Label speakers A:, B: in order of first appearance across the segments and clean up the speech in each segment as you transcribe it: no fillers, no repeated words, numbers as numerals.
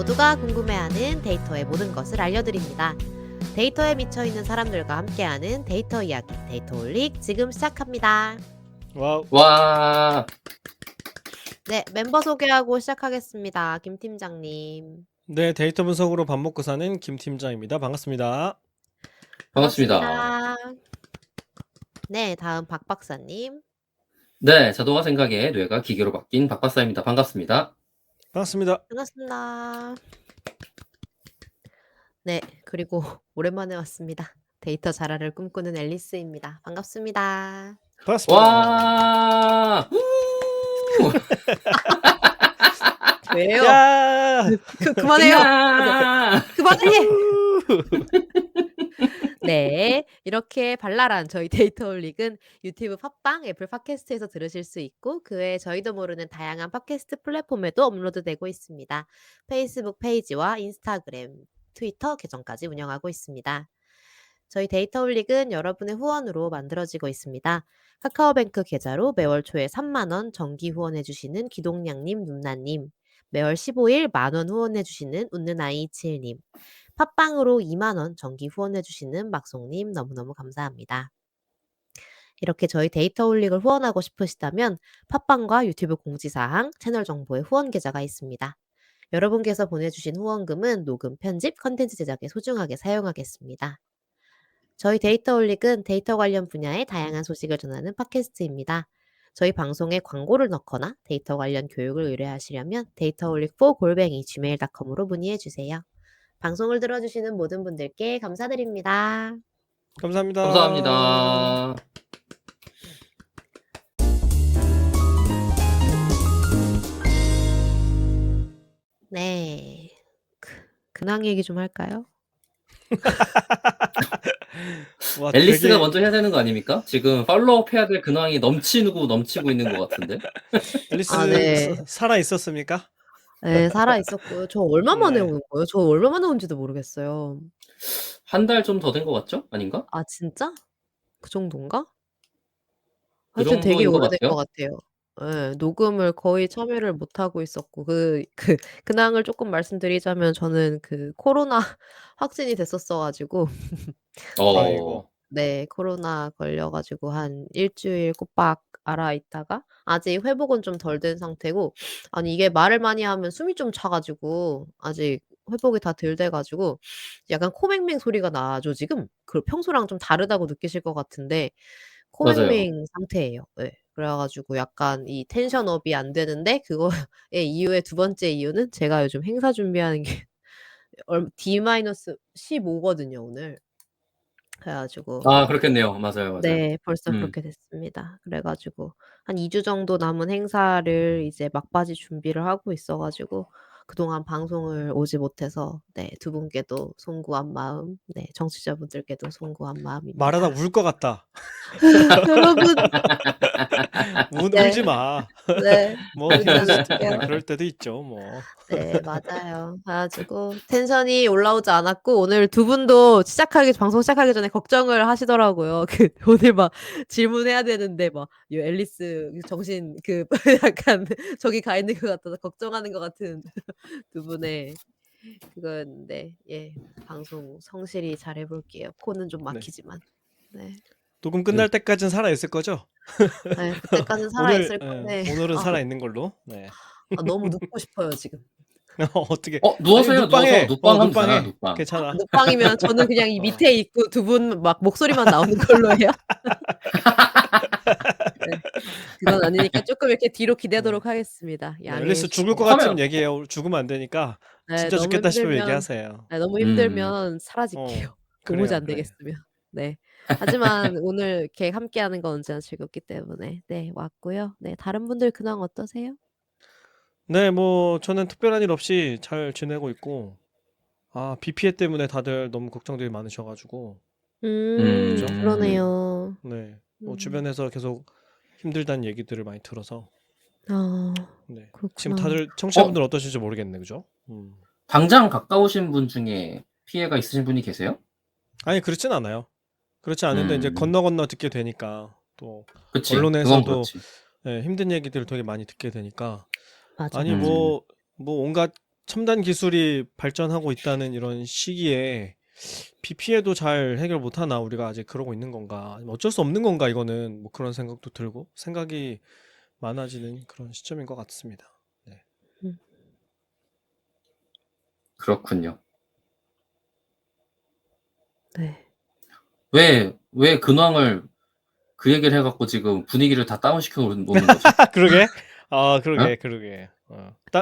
A: 모두가 궁금해하는 데이터의 모든 것을 알려드립니다. 데이터에 미쳐있는 사람들과 함께하는 데이터 이야기, 데이터홀릭 지금 시작합니다.
B: 와우.
C: 와,
A: 네, 멤버 소개하고 시작하겠습니다. 김 팀장님.
B: 네, 데이터 분석으로 밥 먹고 사는 김 팀장입니다. 반갑습니다.
C: 반갑습니다.
A: 네, 다음 박 박사님.
C: 네, 자동화 생각에 뇌가 기계로 바뀐 박 박사입니다. 반갑습니다.
B: 반갑습니다.
A: 반갑습니다. 네, 그리고 오랜만에 왔습니다. 데이터 자라를 꿈꾸는 앨리스입니다. 반갑습니다.
B: 반갑습니다.
C: 와,
A: 왜요?
B: 야!
A: 그만해요.
C: 야!
A: 그만해. 네, 이렇게 발랄한 저희 데이터홀릭은 유튜브 팟빵, 애플 팟캐스트에서 들으실 수 있고 그 외에 저희도 모르는 다양한 팟캐스트 플랫폼에도 업로드되고 있습니다. 페이스북 페이지와 인스타그램, 트위터 계정까지 운영하고 있습니다. 저희 데이터홀릭은 여러분의 후원으로 만들어지고 있습니다. 카카오뱅크 계좌로 매월 초에 3만 원 정기 후원해주시는 기동량님, 눈나님, 매월 15일 만원 후원해주시는 웃는아이27님, 팟빵으로 2만 원 정기 후원해주시는 막송님 너무너무 감사합니다. 이렇게 저희 데이터홀릭을 후원하고 싶으시다면 팟빵과 유튜브 공지사항, 채널 정보에 후원 계좌가 있습니다. 여러분께서 보내주신 후원금은 녹음, 편집, 컨텐츠 제작에 소중하게 사용하겠습니다. 저희 데이터홀릭은 데이터 관련 분야의 다양한 소식을 전하는 팟캐스트입니다. 저희 방송에 광고를 넣거나 데이터 관련 교육을 의뢰하시려면 data홀릭4@gmail.com으로 문의해주세요. 방송을 들어주시는 모든 분들께 감사드립니다.
B: 감사합니다.
C: 감사합니다.
A: 네. 근황 얘기 좀 할까요?
B: 와,
C: 앨리스가
B: 되게
C: 먼저 해야 되는 거 아닙니까? 지금 팔로우업 해야 될 근황이 넘치고 있는 것 같은데.
B: 앨리스
A: 아, 네.
B: 살아 있었습니까?
A: 네, 살아있었고요. 저 얼마 만에
B: 네.
A: 오는 거예요? 저 얼마 만에 온지도 모르겠어요.
C: 한 달 좀 더 된 것 같죠? 아닌가?
A: 아, 진짜? 그 정도인가?
C: 그
A: 하여튼 되게
C: 정도인 것
A: 오래된 것
C: 같아요.
A: 같아요. 예. 녹음을 거의 참여를 못 하고 있었고 근황을 쪼끔 말씀드리자면 저는 그 코로나 확진이 됐었어 가지고
C: 어,
A: 네, 코로나 걸려 가지고 한 1주일 꼬박 알아 있다가 아직 회복은 좀 덜 된 상태고, 아니 이게 말을 많이 하면 숨이 좀 차 가지고 아직 회복이 다 덜 돼 가지고 약간 코맹맹 소리가 나죠 지금? 그 평소랑 좀 다르다고 느끼실 것 같은데
C: 맞아요.
A: 코맹맹 상태예요. 예. 그래 가지고 약간 이 텐션업이 안 되는데 그거의 이유의 두 번째 이유는 제가 요즘 행사 준비하는 게 D-15 거든요 오늘. 그래 가지고
C: 아, 그렇겠네요. 맞아요.
A: 네, 벌써
C: 음.
A: 그렇게 됐습니다. 그래 가지고 한 2주 정도 남은 행사를 이제 막바지 준비를 하고 있어 가지고 그동안 방송을 오지 못해서 네, 두 분께도 송구한 마음, 네, 청취자분들께도 송구한 마음입니다.
B: 말하다 울 것 같다.
A: 여러분, 네.
B: 울지 마.
A: 네.
B: 뭐
A: 울지 않을게요.
B: 그럴 때도 있죠, 뭐.
A: 네, 맞아요. 그래 가지고 텐션이 올라오지 않았고 오늘 두 분도 방송 시작하기 전에 걱정을 하시더라고요. 오늘 막 질문해야 되는데 막 이 앨리스 정신 약간 저기 가 있는 것 같아서 걱정하는 것 같은 두 분의 그거였는데, 예, 방송 성실히 잘해 볼게요. 코는 좀
B: 네.
A: 막히지만. 네.
B: 녹음 끝날 때까지는 살아 있을 거죠?
A: 네, 그때까지는 살아 있을 건데
B: 오늘은 살아 있는 걸로. 네.
A: 너무 눕고 싶어요, 지금.
B: 어떻게?
C: 누워서요, 누워서. 눕방 하면 되잖아,
B: 눕방해.
C: 눕방.
B: 괜찮아.
A: 눕방이면 저는 그냥 이 밑에 있고 두 분 막 목소리만 나오는 걸로 해요? 네. 그건 아니니까 쪼끔 이렇게 뒤로 기대도록 하겠습니다.
B: 네,
A: 양해해
B: 앨리스 죽을 것
A: 주시고.
B: 같으면
C: 하면
B: 얘기해요. 죽으면 안 되니까.
A: 네,
B: 진짜
A: 너무
B: 죽겠다 싶으면
A: 힘들면
B: 얘기하세요.
A: 네, 너무
C: 음.
A: 힘들면 사라질게요. 도무지
B: 그래요,
A: 안
B: 그래요.
A: 되겠으면. 네. 하지만 오늘 이렇게 함께하는 건 언제나 즐겁기 때문에 네, 왔고요. 네, 다른 분들 근황 어떠세요?
B: 네, 뭐 저는 특별한 일 없이 잘 지내고 있고, 비 피해 때문에 다들 너무 걱정들이 많으셔 가지고, 그죠?
A: 그러네요.
B: 네, 뭐
A: 음.
B: 주변에서 계속 힘들다는 얘기들을 많이 들어서,
A: 아,
B: 네, 지금
A: 그렇구나.
B: 다들 청취자분들 어떠실지 모르겠네, 그죠?
C: 당장 가까우신 분 중에 피해가 있으신 분이 계세요?
B: 아니, 그렇진 않아요. 그렇지 않은데 이제 건너 듣게 되니까 또
C: 그치. 그건
B: 언론에서도
C: 그렇지.
B: 네, 힘든 얘기들을 되게 많이 듣게 되니까,
A: 맞아,
B: 아니
A: 맞아.
B: 뭐 온갖 첨단 기술이 발전하고 있다는 이런 시기에 비 피해도 잘 해결 못하나 우리가 아직 그러고 있는 건가? 아니면 어쩔 수 없는 건가 이거는 뭐 그런 생각도 들고 생각이 많아지는 그런 시점인 것 같습니다. 네.
A: 음.
C: 그렇군요.
A: 네.
C: 왜 근황을 그 얘기를 해갖고 지금 분위기를 다 다운시켜 놓는 거죠?
B: 그러게.
C: 어?
B: 그러게.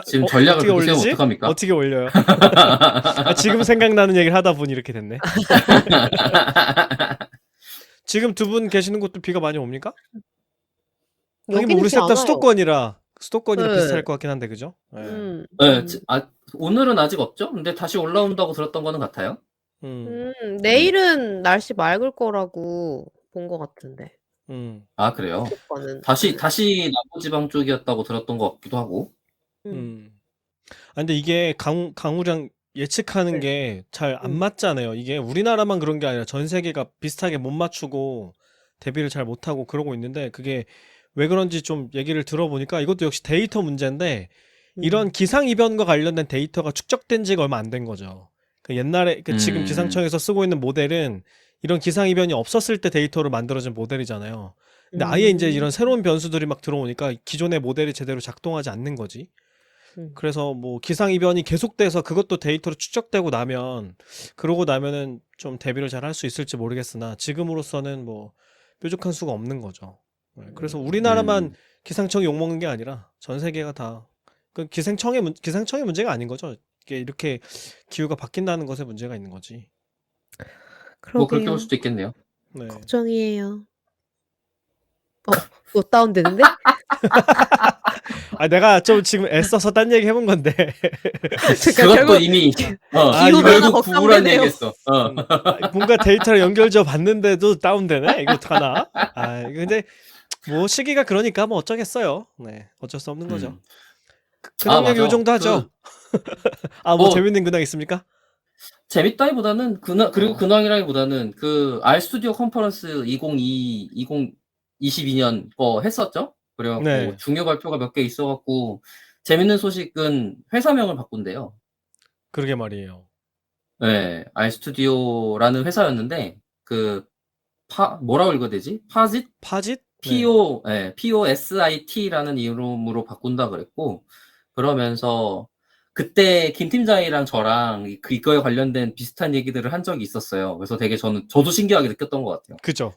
C: 지금 전략을
B: 어떻게
C: 그렇게 세우면
B: 올리지?
C: 어떡합니까?
B: 어떻게 올려요? 지금 생각나는 얘기를 하다 보니 이렇게 됐네. 지금 두 분 계시는 곳도 비가 많이 옵니까? 하긴 뭐
A: 여기는
B: 우리
A: 비
B: 셋
A: 안
B: 다
A: 와요.
B: 수도권이라
A: 네.
B: 비슷할 것 같긴 한데 그죠? 예.
C: 네, 오늘은 아직 없죠? 근데 다시 올라온다고 들었던 거는 같아요.
A: 내일은 날씨 맑을 거라고 본 것 같은데.
C: 아, 그래요?
A: 수도권은.
C: 다시 남부지방 쪽이었다고 들었던 것 같기도 하고.
B: 근데 이게 강우량 예측하는
A: 네.
B: 게 잘 안 맞잖아요. 이게 우리나라만 그런 게 아니라 전 세계가 비슷하게 못 맞추고 대비를 잘 못하고 그러고 있는데 그게 왜 그런지 좀 얘기를 들어보니까 이것도 역시 데이터 문제인데 이런 기상이변과 관련된 데이터가 축적된 지가 얼마 안 된 거죠. 옛날에 지금 기상청에서 쓰고 있는 모델은 이런 기상이변이 없었을 때 데이터로 만들어진 모델이잖아요. 근데 아예 이제 이런 새로운 변수들이 막 들어오니까 기존의 모델이 제대로 작동하지 않는 거지. 그래서 뭐 기상이변이 계속돼서 그것도 데이터로 추적되고 나면 그러고 나면은 좀 대비를 잘 할 수 있을지 모르겠으나 지금으로서는 뭐 뾰족한 수가 없는 거죠. 그래서 우리나라만 기상청이 욕먹는 게 아니라 전 세계가 다 그 기상청의 문제가 아닌 거죠. 이게 이렇게 기후가 바뀐다는 것에 문제가 있는 거지.
C: 뭐 그렇게 볼
A: 그러게요.
C: 수도 있겠네요.
B: 네.
A: 걱정이에요. 또 다운되는데?
B: 내가 좀 지금 애써서 딴 얘기 해본 건데.
C: 그것도
A: 결국
C: 이미
A: 기후변화
C: 결국 구구란
A: 걱정되네요.
C: 얘기했어.
B: 뭔가 데이터를 연결지어 봤는데도 다운되네. 이거 어떡하나? 근데 뭐 시기가 그러니까 뭐 어쩌겠어요. 네, 어쩔 수 없는 거죠. 근황 얘기 요
C: 맞아.
B: 정도 하죠. 뭐 재밌는 근황 있습니까?
C: 재밌다기보다는 그리고 근황이라기보다는 그 알스튜디오 컨퍼런스 2022년 거 했었죠. 그래갖고
B: 네.
C: 중요 발표가 몇 개 있어갖고 재밌는 소식은 회사명을 바꾼대요.
B: 그러게 말이에요.
C: 네, 알스튜디오라는 회사였는데 뭐라고 읽어야 되지? 파짓?
B: 파짓?
C: POSIT라는 이름으로 바꾼다 그랬고, 그러면서 그때 김 팀장이랑 저랑 이거에 관련된 비슷한 얘기들을 한 적이 있었어요. 그래서 되게 저도 신기하게 느꼈던 것 같아요.
B: 그죠.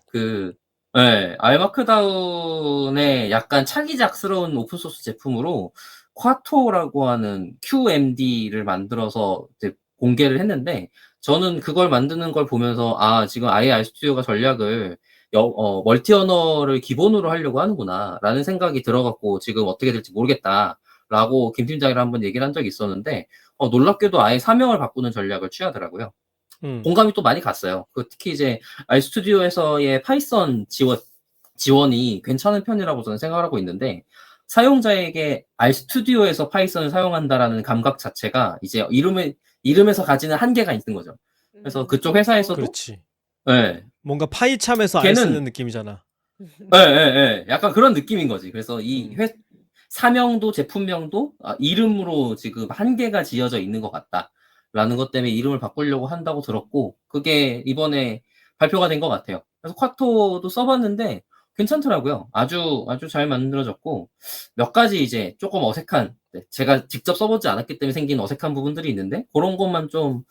C: 알마크다운의 약간 차기작스러운 오픈소스 제품으로 콰토라고 하는 QMD를 만들어서 이제 공개를 했는데, 저는 그걸 만드는 걸 보면서 지금 아예 알스튜디오가 전략을 멀티 언어를 기본으로 하려고 하는구나 라는 생각이 들어갖고 지금 어떻게 될지 모르겠다 라고 김 팀장이랑 한번 얘기를 한 적이 있었는데 놀랍게도 아예 사명을 바꾸는 전략을 취하더라고요. 공감이 또 많이 갔어요. 특히 이제 알스튜디오에서의 파이썬 지원이 괜찮은 편이라고 저는 생각을 하고 있는데, 사용자에게 알스튜디오에서 파이썬을 사용한다라는 감각 자체가 이제 이름에서 가지는 한계가 있는 거죠. 그래서 그쪽 회사에서도
B: 그렇지.
C: 네.
B: 뭔가 파이참에서 알 쓰는 느낌이잖아.
C: 네. 약간 그런 느낌인 거지. 그래서 이 사명도 제품명도 이름으로 지금 한계가 지어져 있는 것 같다라는 것 때문에 이름을 바꾸려고 한다고 들었고, 그게 이번에 발표가 된 것 같아요. 그래서 콰토도 써봤는데 괜찮더라고요. 아주 잘 만들어졌고, 몇 가지 이제 조금 어색한, 제가 직접 써보지 않았기 때문에 생긴 어색한 부분들이 있는데 그런 것만 좀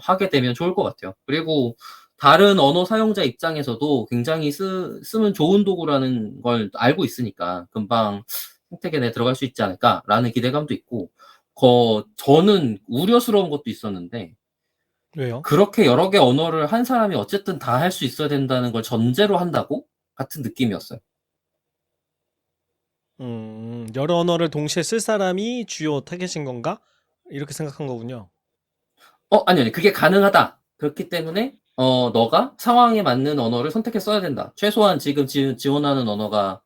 C: 하게 되면 좋을 것 같아요. 그리고 다른 언어 사용자 입장에서도 굉장히 쓰면 좋은 도구라는 걸 알고 있으니까 금방 생태계 내에 들어갈 수 있지 않을까라는 기대감도 있고, 저는 우려스러운 것도 있었는데,
B: 왜요?
C: 그렇게 여러 개 언어를 한 사람이 어쨌든 다 할 수 있어야 된다는 걸 전제로 한다고? 같은 느낌이었어요.
B: 여러 언어를 동시에 쓸 사람이 주요 타겟인 건가? 이렇게 생각한 거군요.
C: 아니. 그게 가능하다. 그렇기 때문에 너가 상황에 맞는 언어를 선택해 써야 된다. 최소한 지금 지원하는 언어가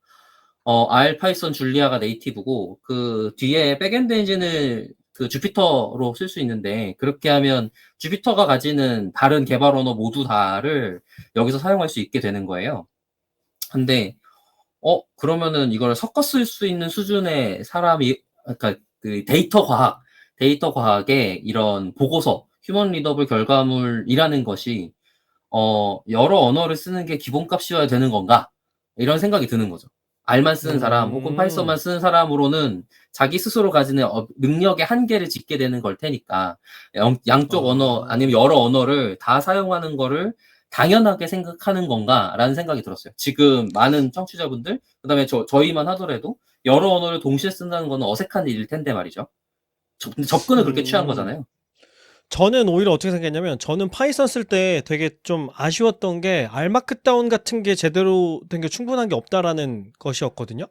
C: R, 파이썬, 줄리아가 네이티브고 그 뒤에 백엔드 엔진을 주피터로 쓸 수 있는데, 그렇게 하면 주피터가 가지는 다른 개발 언어 모두 다를 여기서 사용할 수 있게 되는 거예요. 근데 그러면은 이걸 섞어 쓸 수 있는 수준의 사람이, 그러니까 그 데이터 과학 데이터 과학의 이런 보고서, 휴먼 리더블 결과물이라는 것이 여러 언어를 쓰는 게 기본값이어야 되는 건가? 이런 생각이 드는 거죠. R만 쓰는 사람 혹은 파이썬만 쓰는 사람으로는 자기 스스로 가지는 능력의 한계를 짚게 되는 걸 테니까 양쪽 언어 아니면 여러 언어를 다 사용하는 거를 당연하게 생각하는 건가라는 생각이 들었어요. 지금 많은 청취자분들, 그다음에 저희만 하더라도 여러 언어를 동시에 쓴다는 거는 어색한 일일 텐데 말이죠. 접근을 그렇게 취한 거잖아요.
B: 저는 오히려 어떻게 생각했냐면 저는 파이썬 쓸 때 되게 좀 아쉬웠던 게 R 마크다운 같은 게 제대로 된 게 충분한 게 없다라는 것이었거든요.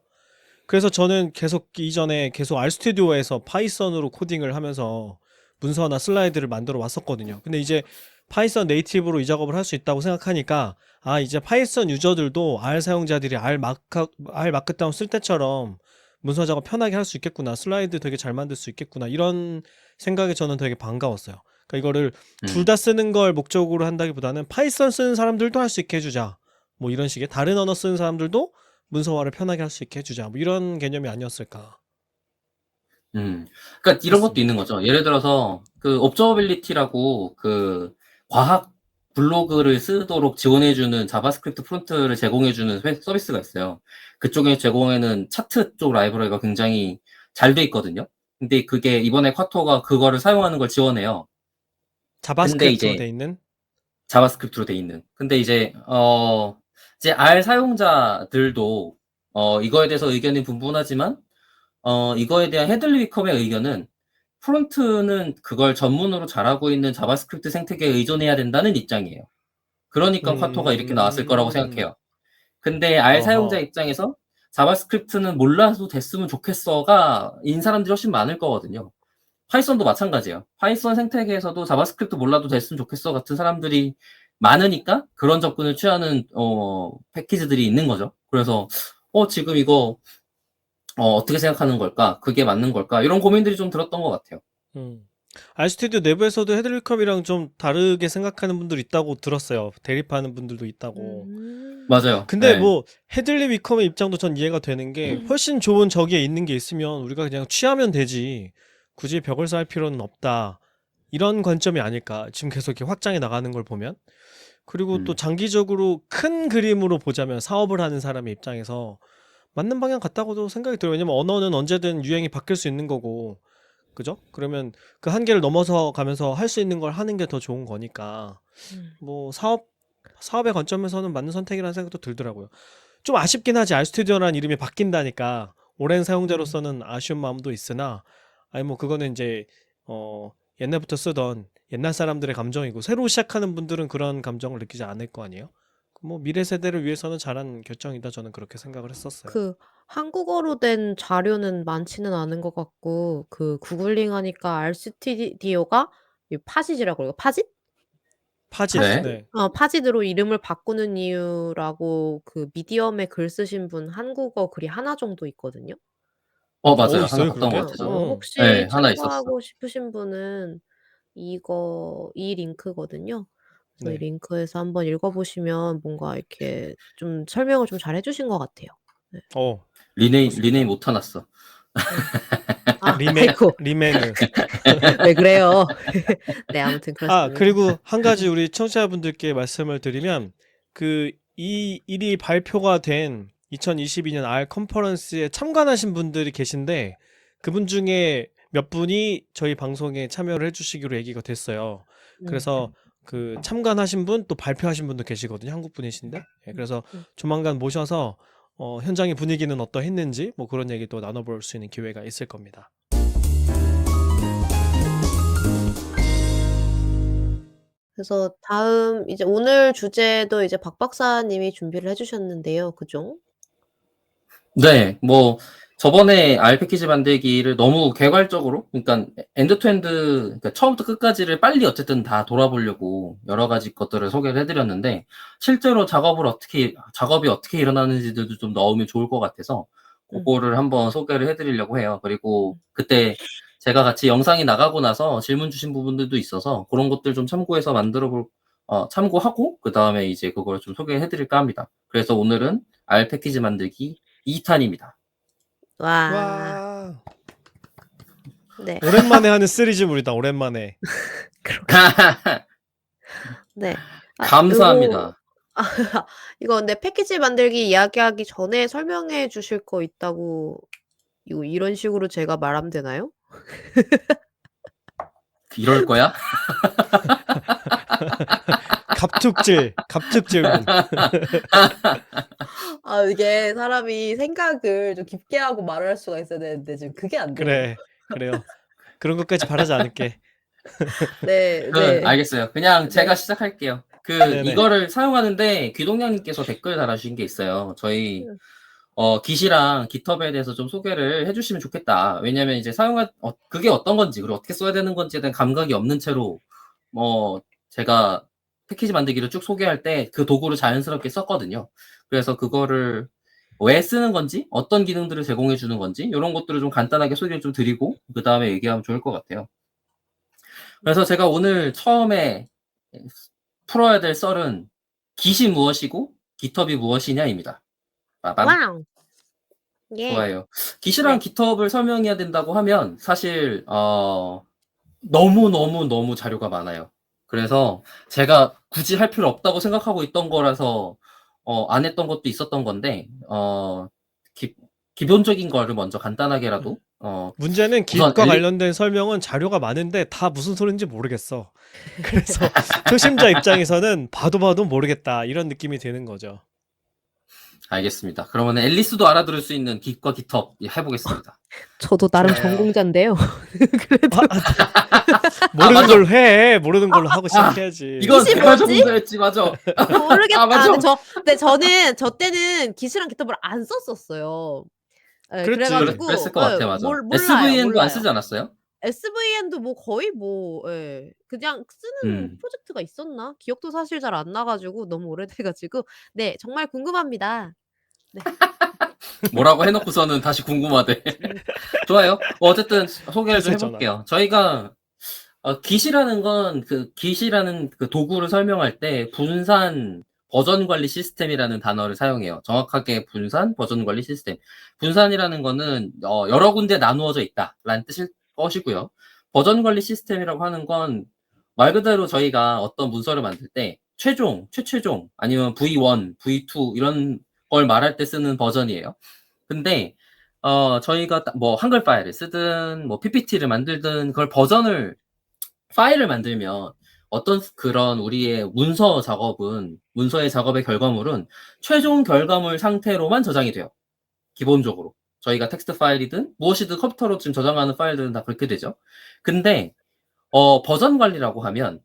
B: 그래서 저는 계속 이전에 계속 RStudi오에서 파이썬으로 코딩을 하면서 문서나 슬라이드를 만들어 왔었거든요. 근데 이제 파이썬 네이티브로 이 작업을 할 수 있다고 생각하니까 이제 파이썬 유저들도 R 사용자들이 R 마크다운 쓸 때처럼 문서 작업 편하게 할 수 있겠구나, 슬라이드 되게 잘 만들 수 있겠구나, 이런 생각에 저는 되게 반가웠어요. 그러니까 이거를 둘 다 쓰는 걸 목적으로 한다기보다는 파이썬 쓰는 사람들도 할 수 있게 해주자, 뭐 이런 식의 다른 언어 쓰는 사람들도 문서화를 편하게 할 수 있게 해주자, 뭐 이런 개념이 아니었을까.
C: 그러니까 이런 것도 있는 거죠. 예를 들어서 그 옵저버빌리티라고 그 과학 블로그를 쓰도록 지원해주는 자바스크립트 프론트를 제공해주는 서비스가 있어요. 그쪽에 제공하는 차트 쪽 라이브러리가 굉장히 잘 돼 있거든요. 근데 그게 이번에 쿼토가 그거를 사용하는 걸 지원해요.
B: 자바스크립트로 돼 있는?
C: 자바스크립트로 돼 있는. 근데 이제 R 사용자들도 이거에 대해서 의견이 분분하지만 이거에 대한 헤들리 위컴의 의견은 프론트는 그걸 전문으로 잘하고 있는 자바스크립트 생태계에 의존해야 된다는 입장이에요. 그러니까 쿼토가 이렇게 나왔을 거라고 생각해요. 근데 R 사용자 입장에서 자바스크립트는 몰라도 됐으면 좋겠어가 인 사람들이 훨씬 많을 거거든요. 파이썬도 마찬가지예요. 파이썬 생태계에서도 자바스크립트 몰라도 됐으면 좋겠어 같은 사람들이 많으니까 그런 접근을 취하는 패키지들이 있는 거죠. 그래서 지금 이거 어떻게 생각하는 걸까? 그게 맞는 걸까? 이런 고민들이 좀 들었던 것 같아요.
B: RStudio 내부에서도 헤드리컵이랑 좀 다르게 생각하는 분들 있다고 들었어요. 대립하는 분들도 있다고.
C: 맞아요.
B: 근데
C: 네.
B: 뭐 헤들리 위컴의 입장도 전 이해가 되는 게 훨씬 좋은 저기에 있는 게 있으면 우리가 그냥 취하면 되지, 굳이 벽을 쌓을 필요는 없다, 이런 관점이 아닐까 지금 계속 이렇게 확장해 나가는 걸 보면. 그리고 또 장기적으로 큰 그림으로 보자면 사업을 하는 사람의 입장에서 맞는 방향 같다고도 생각이 들어요. 왜냐면 언어는 언제든 유행이 바뀔 수 있는 거고, 그죠? 그러면 그 한계를 넘어서 가면서 할 수 있는 걸 하는 게 더 좋은 거니까 뭐 사업의 관점에서는 맞는 선택이라는 생각도 들더라고요. 좀 아쉽긴 하지, RStudi오라는 이름이 바뀐다니까 오랜 사용자로서는 아쉬운 마음도 있으나, 아니 뭐 그거는 이제 옛날부터 쓰던 옛날 사람들의 감정이고 새로 시작하는 분들은 그런 감정을 느끼지 않을 거 아니에요. 뭐 미래 세대를 위해서는 잘한 결정이다, 저는 그렇게 생각을 했었어요.
A: 그 한국어로 된 자료는 많지는 않은 것 같고 그 구글링 하니까 RStudi오가 이 파짓이라고 그래요. 파짓?
B: 파짓.
C: 네.
B: 네.
A: 파짓으로 이름을 바꾸는 이유라고 그 미디엄에 글 쓰신 분 한국어 글이 하나 정도 있거든요.
C: 맞아요.
B: 있어요
C: 하나 봤던
B: 그런
C: 것
B: 게?
C: 같아요, 저는.
A: 혹시
C: 네, 하나 있었어.
A: 참고하고 싶으신 분은 이 링크거든요. 그래서 이
B: 네.
A: 링크에서 한번 읽어보시면 뭔가 이렇게 좀 설명을 좀 잘 해주신 것 같아요. 네.
C: 리네임 못 해놨어.
A: 아이고.
B: 리메그.
A: 왜 그래요? 네, 아무튼 그렇습니다.
B: 그리고 한 가지 우리 청취자분들께 말씀을 드리면, 그 이 일이 발표가 된 2022년 R 컨퍼런스에 참관하신 분들이 계신데 그분 중에 몇 분이 저희 방송에 참여를 해주시기로 얘기가 됐어요. 그래서 그 참관하신 분 또 발표하신 분도 계시거든요, 한국 분이신데. 그래서 조만간 모셔서 현장의 분위기는 어떠했는지 뭐 그런 얘기도 나눠볼 수 있는 기회가 있을 겁니다.
A: 그래서 다음 이제 오늘 주제도 이제 박 박사님이 준비를 해주셨는데요, 그죠?
C: 네, 뭐 저번에 R 패키지 만들기를 너무 개괄적으로, 그러니까 엔드 투 엔드, 그러니까 처음부터 끝까지를 빨리 어쨌든 다 돌아보려고 여러 가지 것들을 소개를 해드렸는데 실제로 작업이 어떻게 일어나는지도 좀 넣으면 좋을 것 같아서 그거를 한번 소개를 해드리려고 해요. 그리고 그때 제가 같이 영상이 나가고 나서 질문 주신 부분들도 있어서 그런 것들 좀 참고해서 참고하고 그 다음에 이제 그걸 좀 소개해드릴까 합니다. 그래서 오늘은 R 패키지 만들기 2탄입니다.
A: 와. 네.
B: 오랜만에 하는 시리즈물이다. 오랜만에.
A: 네. 아, 요거
C: 감사합니다.
A: 이거 근데 패키지 만들기 이야기하기 전에 설명해 주실 거 있다고 이런 식으로 제가 말하면 되나요?
C: 이럴 거야?
B: 갑툭질문.
A: 아, 이게 사람이 생각을 좀 깊게 하고 말을 할 수가 있어야 되는데 지금 그게 안 되네요.
B: 그래요. 그런 것까지 바라지 않을게.
A: 네, 네.
C: 알겠어요. 그냥 제가
A: 네.
C: 시작할게요.
B: 네네.
C: 이거를 사용하는데 귀동냥님께서 댓글 달아주신 게 있어요. 저희 깃이랑 깃허브에 대해서 좀 소개를 해주시면 좋겠다. 왜냐면 이제 그게 어떤 건지, 그리고 어떻게 써야 되는 건지에 대한 감각이 없는 채로, 제가 패키지 만들기를 쭉 소개할 때 그 도구를 자연스럽게 썼거든요. 그래서 그거를 왜 쓰는 건지, 어떤 기능들을 제공해 주는 건지, 이런 것들을 좀 간단하게 소개를 좀 드리고, 그 다음에 얘기하면 좋을 것 같아요. 그래서 제가 오늘 처음에 풀어야 될 썰은 깃이 무엇이고, 깃허브이 무엇이냐입니다. 빠밤.
A: 와우. 예.
C: 좋아요. 깃이랑
A: 네.
C: 깃허브를 설명해야 된다고 하면 사실 너무 자료가 많아요. 그래서 제가 굳이 할 필요 없다고 생각하고 있던 거라서 안 했던 것도 있었던 건데 기본적인 거를 먼저 간단하게라도
B: 문제는
C: 우선
B: 깃과 관련된 설명은 자료가 많은데 다 무슨 소린지 모르겠어. 그래서 초심자 입장에서는 봐도 모르겠다. 이런 느낌이 드는 거죠.
C: 알겠습니다. 그러면 앨리스도 알아들을 수 있는 깃과 깃허브 해보겠습니다.
A: 저도 나름
B: 좋아요.
A: 전공자인데요. 그래도
B: 모르는
C: 맞아.
B: 걸로 해. 모르는 걸로 하고 시작해야지.
C: 이건
A: 깃이
C: 내가
A: 뭐지?
C: 전공자였지, 맞아.
A: 모르겠다.
C: 맞아.
A: 근데 저 때는 깃이랑 깃허브를 안 썼었어요. 예,
B: 그랬지.
A: 그래가지고
C: 그랬을 것 같아, 맞아.
A: 몰라요.
C: SVN도 안 쓰지 않았어요?
A: SVN도 뭐 거의 예, 그냥 쓰는 프로젝트가 있었나? 기억도 사실 잘 안 나가지고 너무 오래돼가지고 네, 정말 궁금합니다. 네.
C: 뭐라고 해놓고서는 다시 궁금하대. 좋아요. 어쨌든 소개를 좀
B: 폐쇄 전환.
C: 해볼게요. 저희가 깃이라는 그 도구를 설명할 때 분산 버전 관리 시스템이라는 단어를 사용해요. 정확하게 분산 버전 관리 시스템. 분산이라는 거는 여러 군데 나누어져 있다라는 뜻일 것이고요. 버전 관리 시스템이라고 하는 건 말 그대로 저희가 어떤 문서를 만들 때 최최종 아니면 V1, V2 이런 걸 말할 때 쓰는 버전이에요. 근데 저희가 뭐 한글 파일을 쓰든 뭐 PPT를 만들든 그걸 파일을 만들면 어떤 그런 우리의 문서의 작업의 결과물은 최종 결과물 상태로만 저장이 돼요. 기본적으로. 저희가 텍스트 파일이든 무엇이든 컴퓨터로 지금 저장하는 파일들은 다 그렇게 되죠. 근데 버전 관리라고 하면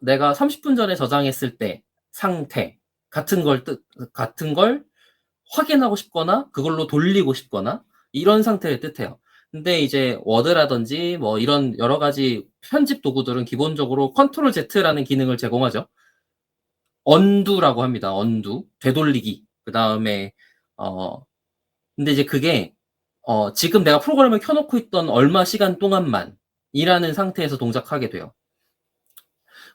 C: 내가 30분 전에 저장했을 때 상태 같은 걸 확인하고 싶거나 그걸로 돌리고 싶거나 이런 상태를 뜻해요. 근데 이제 워드라든지 뭐 이런 여러 가지 편집 도구들은 기본적으로 컨트롤 Z라는 기능을 제공하죠. 언두라고 합니다. 언두. 되돌리기. 그다음에 근데 이제 그게 지금 내가 프로그램을 켜놓고 있던 얼마 시간 동안만 이라는 상태에서 동작하게 돼요.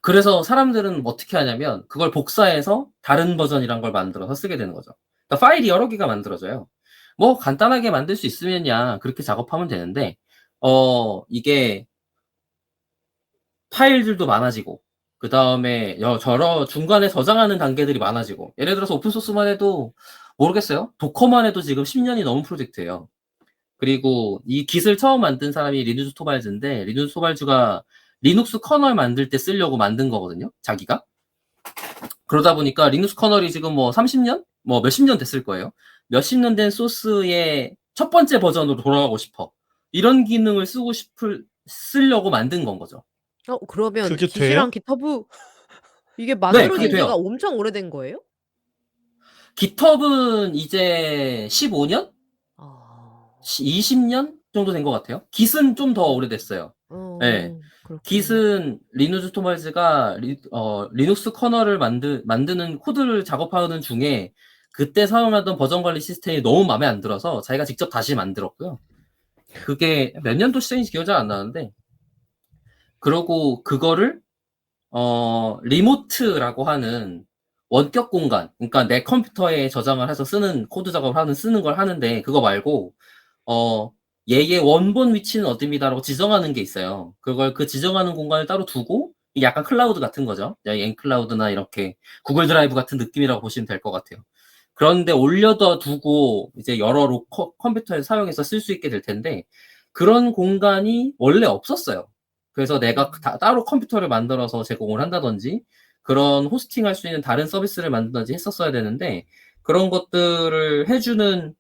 C: 그래서 사람들은 어떻게 하냐면 그걸 복사해서 다른 버전이란 걸 만들어서 쓰게 되는 거죠. 그러니까 파일이 여러 개가 만들어져요. 뭐 간단하게 만들 수 있으면야 그렇게 작업하면 되는데 이게 파일들도 많아지고 그 다음에 여러 중간에 저장하는 단계들이 많아지고 예를 들어서 오픈소스만 해도 모르겠어요. 도커만 해도 지금 10년이 넘은 프로젝트예요. 그리고 이 깃을 처음 만든 사람이 리누스 토발즈인데 리누스 토발즈가 리눅스 커널 만들 때 쓰려고 만든 거거든요. 자기가. 그러다 보니까 리눅스 커널이 지금 뭐 30년? 뭐 몇십 년 됐을 거예요. 몇십 년 된 소스의 첫 번째 버전으로 돌아가고 싶어. 이런 기능을 쓰려고 만든 건 거죠.
A: 그러면
B: 그게
A: 깃이랑
B: 돼요?
A: 깃허브 이게
C: 그게
A: 만들어진 지가
C: 돼요.
A: 엄청 오래된 거예요?
C: 깃허브는 이제 15년?
A: 아.
C: 20년 정도 된 것 같아요. 깃은 좀 더 오래됐어요. 네.
A: 그렇군요.
C: 깃은 리누스 토발즈가 리눅스 커널을 만드는 코드를 작업하는 중에 그때 사용하던 버전 관리 시스템이 너무 마음에 안 들어서 자기가 직접 다시 만들었고요. 그게 몇 년도 시작인지 기억이 잘 안 나는데 그러고 그거를 리모트라고 하는 원격 공간, 그러니까 내 컴퓨터에 저장을 해서 쓰는 코드 작업을 쓰는 걸 하는데 그거 말고 얘의 원본 위치는 어딥니다라고 지정하는 게 있어요. 그걸 그 지정하는 공간을 따로 두고 약간 클라우드 같은 거죠. 엔클라우드나 이렇게 구글 드라이브 같은 느낌이라고 보시면 될 것 같아요. 그런데 올려다 두고 이제 여러 컴퓨터에 사용해서 쓸 수 있게 될 텐데 그런 공간이 원래 없었어요. 그래서 내가 따로 컴퓨터를 만들어서 제공을 한다든지 그런 호스팅할 수 있는 다른 서비스를 만든다든지 했었어야 되는데 그런 것들을 해주는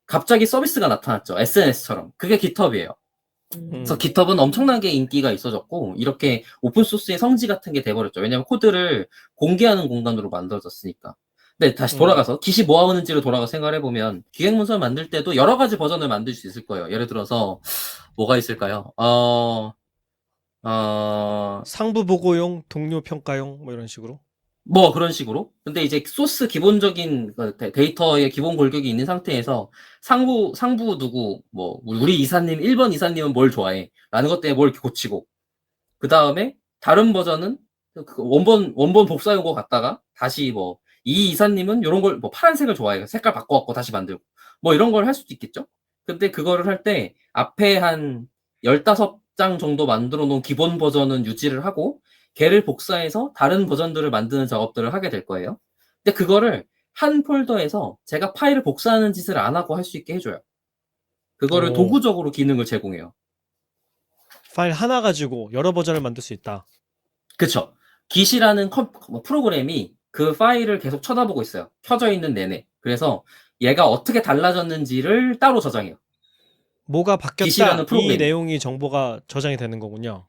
C: 갑자기 서비스가 나타났죠. SNS처럼. 그게 GitHub이에요. 그래서 GitHub은 엄청나게 인기가 있어졌고 이렇게 오픈소스의 성지 같은 게 돼버렸죠. 왜냐하면 코드를 공개하는 공간으로 만들어졌으니까. 근데 다시 돌아가서 깃이 뭐 하는지를 돌아가 생각을 해보면 기획문서 만들 때도 여러 가지 버전을 만들 수 있을 거예요. 예를 들어서 뭐가 있을까요?
B: 상부 보고용, 동료 평가용 뭐 이런 식으로.
C: 뭐 그런 식으로. 근데 이제 소스 기본적인 데이터의 기본 골격이 있는 상태에서 상부 누구 뭐 우리 이사님 1번 이사님은 뭘 좋아해? 라는 것 때문에 뭘 이렇게 고치고 그다음에 다른 버전은 원본 복사 요거 갖다가 다시 뭐 이 이사님은 요런 걸 뭐 파란색을 좋아해요. 색깔 바꿔 갖고 다시 만들고 뭐 이런 걸 할 수도 있겠죠. 근데 그거를 할 때 앞에 한 15장 정도 만들어 놓은 기본 버전은 유지를 하고 걔를 복사해서 다른 버전들을 만드는 작업들을 하게 될 거예요. 근데 그거를 한 폴더에서 제가 파일을 복사하는 짓을 안 하고 할 수 있게 해줘요. 그거를 도구적으로 기능을 제공해요.
B: 파일 하나 가지고 여러 버전을 만들 수 있다.
C: 그쵸. Git이라는 프로그램이 그 파일을 계속 쳐다보고 있어요. 켜져 있는 내내. 그래서 얘가 어떻게 달라졌는지를 따로 저장해요.
B: 뭐가 바뀌었다.
C: Git이라는 프로그램이.
B: 이 내용이 정보가 저장이 되는 거군요.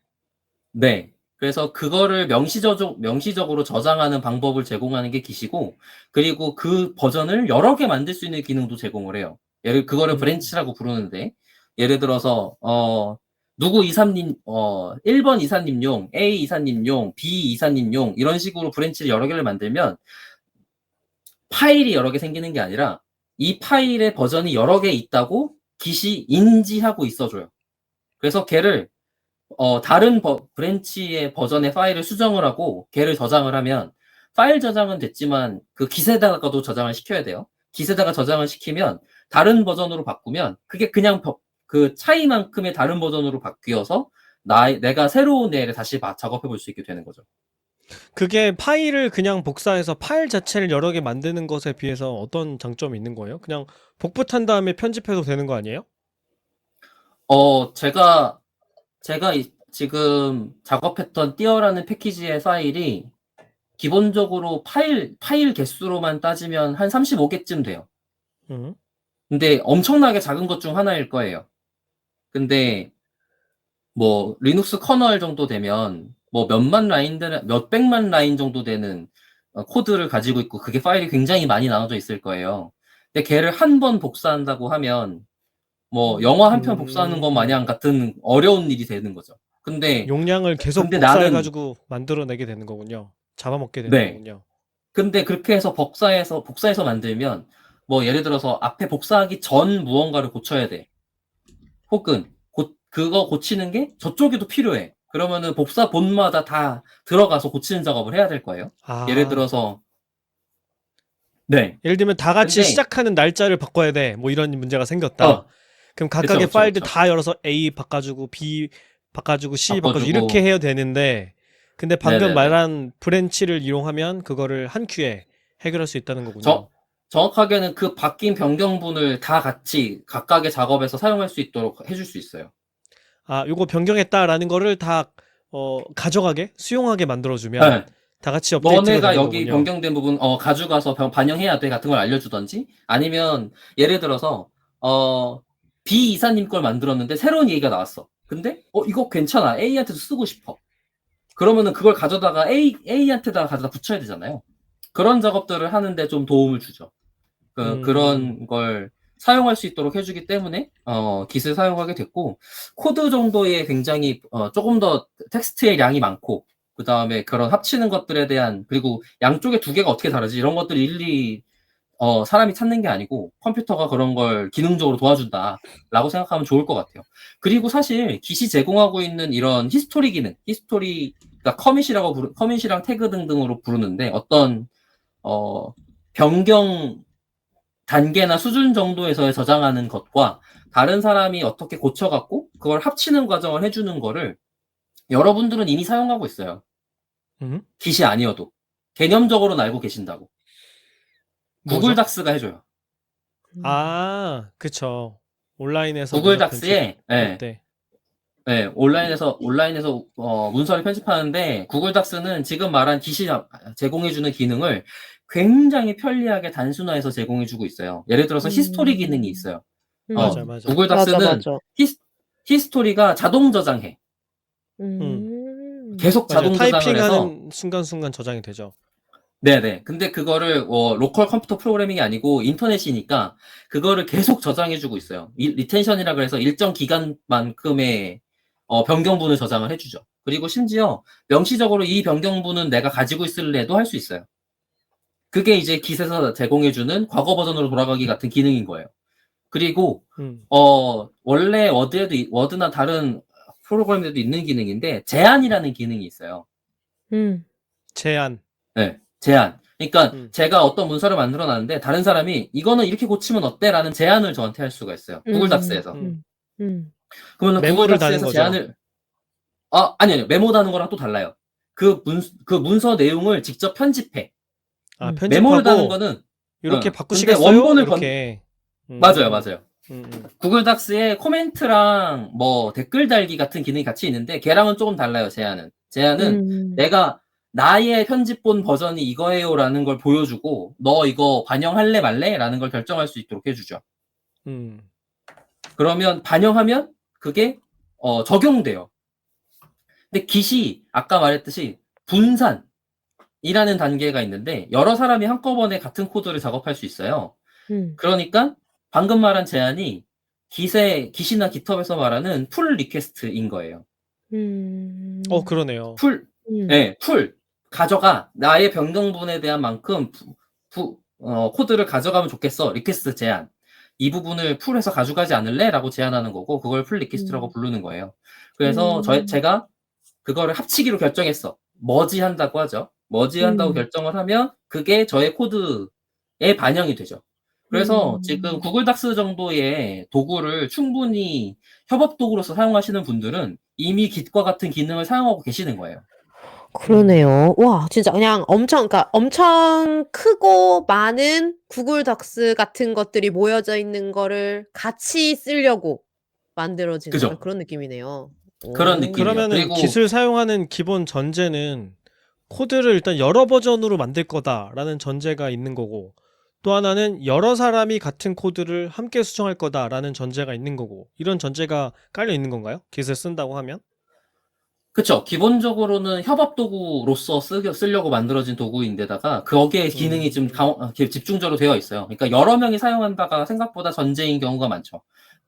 C: 네. 그래서 그거를 명시적으로 저장하는 방법을 제공하는 게 Git이고, 그리고 그 버전을 여러 개 만들 수 있는 기능도 제공을 해요. 그거를 브랜치라고 부르는데, 예를 들어서, 누구 이사님, 1번 이사님용, A 이사님용, B 이사님용, 이런 식으로 브랜치를 여러 개를 만들면, 파일이 여러 개 생기는 게 아니라, 이 파일의 버전이 여러 개 있다고 Git이 인지하고 있어줘요. 그래서 걔를 다른 브랜치의 버전의 파일을 수정을 하고 걔를 저장을 하면 파일 저장은 됐지만 그 Git에다가도 저장을 시켜야 돼요. Git에다가 저장을 시키면 다른 버전으로 바꾸면 그게 그냥 그 차이만큼의 다른 버전으로 바뀌어서 내가 새로운 애를 다시 작업해 볼 수 있게 되는 거죠.
B: 그게 파일을 그냥 복사해서 파일 자체를 여러 개 만드는 것에 비해서 어떤 장점이 있는 거예요? 그냥 복붙한 다음에 편집해도 되는 거 아니에요?
C: 제가 지금 작업했던 띄어라는 패키지의 파일이 기본적으로 파일 개수로만 따지면 한 35개쯤 돼요. 근데 엄청나게 작은 것 중 하나일 거예요. 근데 뭐 리눅스 커널 정도 되면 뭐 몇백만 라인 정도 되는 코드를 가지고 있고 그게 파일이 굉장히 많이 나눠져 있을 거예요. 근데 걔를 한 번 복사한다고 하면 뭐 영화 한 편 복사하는 것 마냥 같은 어려운 일이 되는 거죠. 근데
B: 용량을 계속
C: 근데
B: 복사해가지고 만들어내게 되는 거군요. 잡아먹게 되는
C: 네.
B: 거군요.
C: 근데 그렇게 해서 복사해서 만들면 뭐 예를 들어서 앞에 복사하기 전 무언가를 고쳐야 돼. 혹은 그거 고치는 게 저쪽에도 필요해. 그러면은 복사 본마다 다 들어가서 고치는 작업을 해야 될 거예요. 예를 들어서 네.
B: 예를 들면 다 같이
C: 근데
B: 시작하는 날짜를 바꿔야 돼. 뭐 이런 문제가 생겼다. 그럼 각각의
C: 그쵸.
B: 파일들 다 열어서 A 바꿔주고 B 바꿔주고 C 바꿔주고 이렇게 해야 되는데 근데 방금
C: 네네네.
B: 말한 브랜치를 이용하면 그거를 한 큐에 해결할 수 있다는 거군요.
C: 정확하게는 그 바뀐 변경분을 다 같이 각각의 작업에서 사용할 수 있도록 해줄 수 있어요.
B: 아, 요거 변경했다라는 거를 다 가져가게 수용하게 만들어주면
C: 네.
B: 다 같이 업데이트가
C: 너네가
B: 되는
C: 여기
B: 거군요.
C: 변경된 부분 가져가서 반영해야 돼 같은 걸 알려주던지 아니면 예를 들어서 B 이사님 걸 만들었는데 새로운 얘기가 나왔어. 근데 이거 괜찮아. A한테도 쓰고 싶어. 그러면은 그걸 가져다가 A한테다가 가져다 붙여야 되잖아요. 그런 작업들을 하는데 좀 도움을 주죠. 그런 걸 사용할 수 있도록 해주기 때문에 Git을 사용하게 됐고 코드 정도의 굉장히 조금 더 텍스트의 양이 많고 그 다음에 그런 합치는 것들에 대한 그리고 양쪽에 두 개가 어떻게 다르지 이런 것들 일일이 사람이 찾는 게 아니고 컴퓨터가 그런 걸 기능적으로 도와준다라고 생각하면 좋을 것 같아요. 그리고 사실 Git이 제공하고 있는 이런 히스토리 기능, 그러니까 커밋이랑 태그 등등으로 부르는데 어떤 변경 단계나 수준 정도에서의 저장하는 것과 다른 사람이 어떻게 고쳐갖고 그걸 합치는 과정을 해주는 거를 여러분들은 이미 사용하고 있어요.
B: 음?
C: 깃이 아니어도. 개념적으로는 알고 계신다고.
B: 뭐죠?
C: 구글 닥스가 해줘요.
B: 아, 그쵸. 온라인에서
C: 구글
B: 문서
C: 닥스에,
B: 편집할
C: 예,
B: 때.
C: 예, 온라인에서 문서를 편집하는데 구글 닥스는 지금 말한 깃이 제공해주는 기능을 굉장히 편리하게 단순화해서 제공해주고 있어요. 예를 들어서 히스토리 기능이 있어요.
B: 맞아,
A: 음.
B: 맞아.
C: 구글
A: 맞아,
C: 닥스는
A: 맞아.
C: 히스토리가 자동 저장해. 계속
B: 맞아요.
C: 자동 저장을 해서
B: 타이핑하는 순간순간 저장이 되죠.
C: 네네. 근데 그거를 로컬 컴퓨터 프로그래밍이 아니고 인터넷이니까 그거를 계속 저장해주고 있어요. 리텐션이라 그래서 일정 기간만큼의 변경분을 저장을 해주죠. 그리고 심지어 명시적으로 이 변경분은 내가 가지고 있을래도 할 수 있어요. 그게 이제 깃에서 제공해주는 과거 버전으로 돌아가기 같은 기능인 거예요. 그리고 원래 워드나 다른 프로그램에도 있는 기능인데 제한이라는 기능이 있어요.
B: 제한.
C: 네, 제한. 그러니까
B: 음.
C: 제가 어떤 문서를 만들어 놨는데 다른 사람이 이거는 이렇게 고치면 어때? 라는 제안을 저한테 할 수가 있어요. 구글 닥스에서. 그러면 구글
B: 메모를 다는
C: 닥스에서
B: 거죠.
C: 제안을 아니요. 메모 다는 거랑 또 달라요. 그 문서 내용을 직접 편집해.
B: 아,
C: 메모를 다는
B: 편집하고
C: 거는
B: 이렇게
C: 근데
B: 바꾸시겠어요?
C: 원본을
B: 이렇게.
C: 맞아요. 구글 닥스에 코멘트랑 뭐 댓글 달기 같은 기능이 같이 있는데 걔랑은 조금 달라요. 제안은 내가 나의 편집본 버전이 이거예요라는 걸 보여주고 너 이거 반영할래 말래? 라는 걸 결정할 수 있도록 해주죠. 그러면 반영하면 그게 적용돼요. 근데 깃이 아까 말했듯이 분산이라는 단계가 있는데 여러 사람이 한꺼번에 같은 코드를 작업할 수 있어요. 그러니까 방금 말한 제안이 깃이나 깃허브에서 말하는 풀 리퀘스트인 거예요.
B: 그러네요.
C: 풀 가져가 나의 변경분에 대한 만큼 코드를 가져가면 좋겠어. 리퀘스트 제안 이 부분을 풀해서 가져가지 않을래? 라고 제안하는 거고 그걸 풀 리퀘스트라고 부르는 거예요. 그래서 제가 그거를 합치기로 결정했어. 머지한다고 하죠. 머지한다고 결정을 하면 그게 저의 코드에 반영이 되죠. 그래서 지금 구글 닥스 정도의 도구를 충분히 협업 도구로서 사용하시는 분들은 이미 깃과 같은 기능을 사용하고 계시는 거예요.
A: 그러네요. 와, 진짜 그냥 그러니까 엄청 크고 많은 구글 닥스 같은 것들이 모여져 있는 거를 같이 쓰려고 만들어진
C: 그죠.
A: 약간 그런 느낌이네요.
C: 그런 느낌이에요.
B: 그러면은
C: 그리고
B: 깃을 사용하는 기본 전제는 코드를 일단 여러 버전으로 만들 거다라는 전제가 있는 거고 또 하나는 여러 사람이 같은 코드를 함께 수정할 거다라는 전제가 있는 거고 이런 전제가 깔려 있는 건가요? 깃을 쓴다고 하면?
C: 그쵸. 기본적으로는 협업 도구로서 쓰려고 만들어진 도구인데다가 거기에 기능이 좀 집중적으로 되어 있어요. 그러니까 여러 명이 사용한다가 생각보다 전제인 경우가 많죠.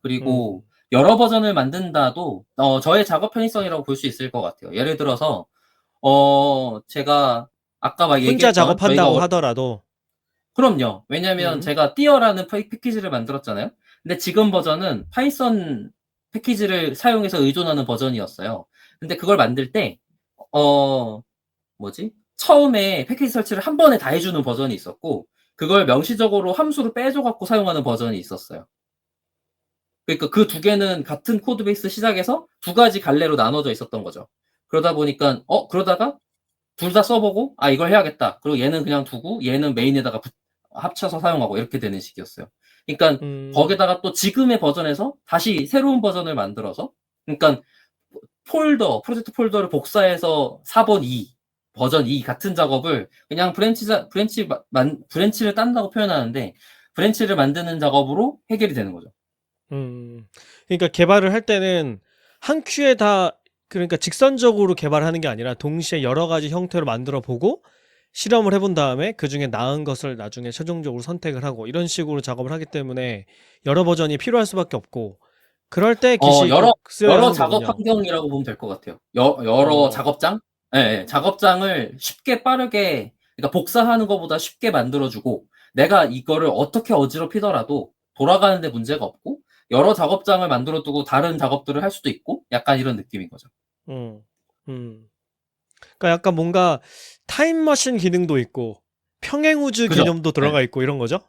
C: 그리고 여러 버전을 만든다도 저의 작업 편의성이라고 볼 수 있을 것 같아요. 예를 들어서 제가 아까 막
B: 혼자
C: 얘기했던
B: 작업한다고 하더라도
C: 그럼요. 왜냐면 제가 띄어라는 패키지를 만들었잖아요. 근데 지금 버전은 파이썬 패키지를 사용해서 의존하는 버전이었어요. 근데 그걸 만들 때 처음에 패키지 설치를 한 번에 다 해주는 버전이 있었고 그걸 명시적으로 함수를 빼줘갖고 사용하는 버전이 있었어요. 그러니까 그 두 개는 같은 코드 베이스 시작에서 두 가지 갈래로 나눠져 있었던 거죠. 그러다 보니까 그러다가 둘 다 써보고 이걸 해야겠다. 그리고 얘는 그냥 두고 얘는 메인에다가 합쳐서 사용하고 이렇게 되는 식이었어요. 그러니까 거기다가 또 지금의 버전에서 다시 새로운 버전을 만들어서 그러니까 프로젝트 폴더를 복사해서 4번 2 버전 2 같은 작업을 그냥 브랜치를 딴다고 표현하는데 브랜치를 만드는 작업으로 해결이 되는 거죠.
B: 그러니까 개발을 할 때는 한 큐에 다 그러니까 직선적으로 개발하는 게 아니라 동시에 여러 가지 형태로 만들어 보고 실험을 해본 다음에 그 중에 나은 것을 나중에 최종적으로 선택을 하고 이런 식으로 작업을 하기 때문에 여러 버전이 필요할 수밖에 없고 그럴 때 깃이 꼭 쓰여야
C: 여러
B: 하는
C: 작업
B: 거군요.
C: 환경이라고 보면 될 것 같아요. 여러 작업장? 네, 작업장을 쉽게 빠르게 그러니까 복사하는 것보다 쉽게 만들어주고 내가 이거를 어떻게 어지럽히더라도 돌아가는데 문제가 없고 여러 작업장을 만들어 두고 다른 작업들을 할 수도 있고 약간 이런 느낌인 거죠.
B: 그러니까 약간 뭔가 타임머신 기능도 있고 평행우주
C: 그죠?
B: 개념도 들어가 있고 이런 거죠?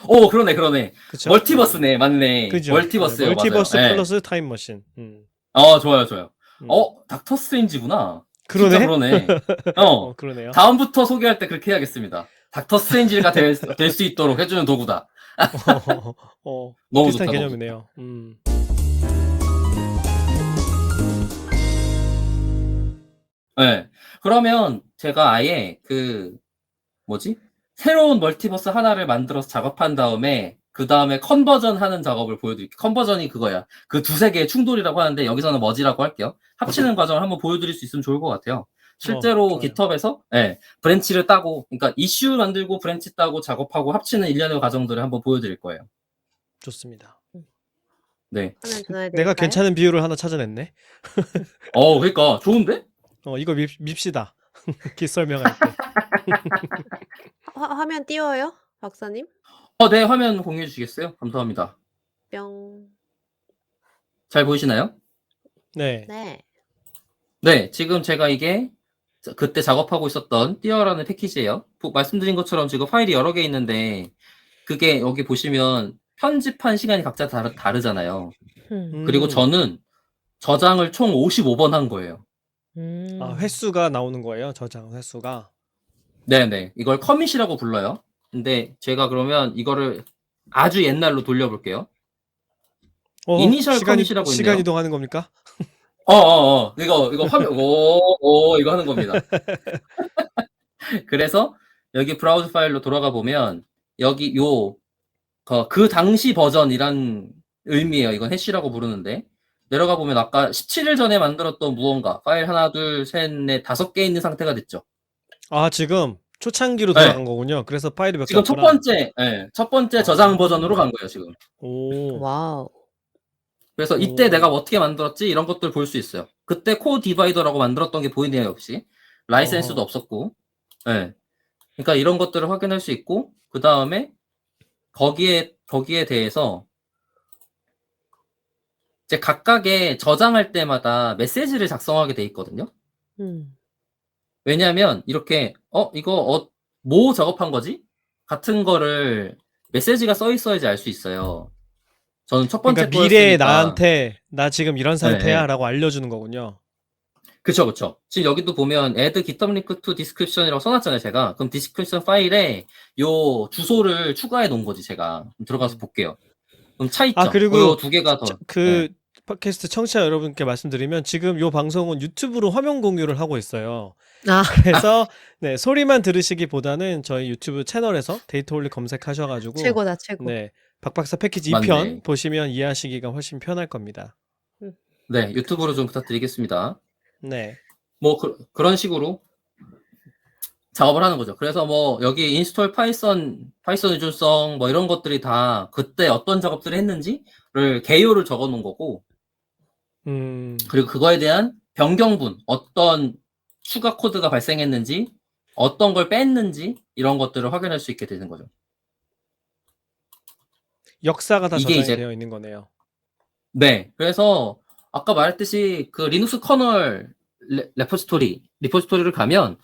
C: 오, 그러네.
B: 그쵸?
C: 멀티버스네, 맞네.
B: 그죠?
C: 멀티버스요,
B: 멀티버스
C: 맞아요. 예.
B: 플러스 타임머신.
C: 좋아요.
B: 음.
C: 닥터 스트레인지구나.
B: 그러네?
C: 진짜 그러네.
B: 그러네요.
C: 다음부터 소개할 때 그렇게 해야겠습니다. 닥터 스트레인지가 될 수 있도록 해주는 도구다.
B: 비슷한
C: 좋다, 너무
B: 개념이네요.
C: 네. 그러면 제가 아예 새로운 멀티버스 하나를 만들어서 작업한 다음에 그 다음에 컨버전 하는 작업을 보여드릴게요. 컨버전이 그거야. 그 두세 개의 충돌이라고 하는데 여기서는 머지라고 할게요. 합치는 과정을 한번 보여드릴 수 있으면 좋을 것 같아요. 실제로
B: 좋아요.
C: 깃허브에서 브랜치를 따고, 그러니까 이슈 만들고 브랜치 따고 작업하고 합치는 일련의 과정들을 한번 보여드릴 거예요.
B: 좋습니다.
C: 네.
A: 화면 전환이
B: 내가
A: 될까요?
B: 괜찮은 비율을 하나 찾아냈네.
C: 그러니까 좋은데?
B: 이거 밉시다. 깃 설명할 때.
A: 화면 띄워요? 박사님?
C: 네, 화면 공유해 주시겠어요? 감사합니다.
A: 뿅.
C: 잘 보이시나요?
B: 네.
A: 네.
C: 네, 지금 제가 이게 그때 작업하고 있었던 띄어라는 패키지예요. 말씀드린 것처럼 지금 파일이 여러 개 있는데 그게 여기 보시면 편집한 시간이 각자 다르잖아요. 그리고 저는 저장을 총 55번 한 거예요.
B: 횟수가 나오는 거예요. 저장 횟수가.
C: 네네. 이걸 커밋이라고 불러요. 근데 제가 그러면 이거를 아주 옛날로 돌려볼게요. 이니셜 커밋이라고
B: 시간
C: 있네요.
B: 이동하는 겁니까?
C: 이거 화면, 이거 하는 겁니다. 그래서 여기 브라우저 파일로 돌아가 보면 여기 그 당시 버전이란 의미예요. 이건 해시라고 부르는데 내려가 보면 아까 17일 전에 만들었던 무언가 파일 하나, 둘, 셋, 넷, 5개 있는 상태가 됐죠.
B: 지금 초창기로 돌아간 거군요. 그래서 파일이 몇 개
C: 지금
B: 없구나.
C: 첫 번째 저장 버전으로 간 거예요, 지금.
A: 와우.
C: 그래서 이때 내가 어떻게 만들었지? 이런 것들 볼 수 있어요. 그때 코 디바이더라고 만들었던 게 보이네요, 역시. 라이센스도 없었고. 네. 그러니까 이런 것들을 확인할 수 있고, 그 다음에 거기에 대해서 이제 각각의 저장할 때마다 메시지를 작성하게 돼 있거든요. 왜냐하면 이렇게 이거 뭐 작업한 거지? 같은 거를 메시지가 써 있어야지 알 수 있어요. 저는 첫 번째
B: 그러니까 미래의
C: 거였으니까.
B: 나한테 나 지금 이런 상태야
C: 네.
B: 라고 알려주는 거군요.
C: 그쵸. 지금 여기도 보면 add GitHub link to description이라고 써놨잖아요, 제가. 그럼 description 파일에 요 주소를 추가해 놓은 거지, 제가. 들어가서 볼게요. 그럼 차이점.
B: 그리고
C: 두 개가 더.
B: 팟캐스트 청취자 여러분께 말씀드리면 지금 요 방송은 유튜브로 화면 공유를 하고 있어요. 그래서 네, 소리만 들으시기보다는 저희 유튜브 채널에서 데이터홀릭 검색하셔가지고
A: 최고다, 최고.
B: 네, 박박사 패키지
C: 맞네.
B: 2편 보시면 이해하시기가 훨씬 편할 겁니다.
C: 네, 유튜브로 좀 부탁드리겠습니다.
B: 네.
C: 그런 식으로 작업을 하는 거죠. 그래서 여기 인스톨 파이썬 의존성 이런 것들이 다 그때 어떤 작업들을 했는지를 개요를 적어 놓은 거고, 그리고 그거에 대한 변경분, 어떤 추가 코드가 발생했는지, 어떤 걸 뺐는지 이런 것들을 확인할 수 있게 되는 거죠.
B: 역사가 다
C: 이게
B: 저장이 되어 있는 거네요.
C: 네, 그래서 아까 말했듯이 그 리눅스 커널 리포지토리를 가면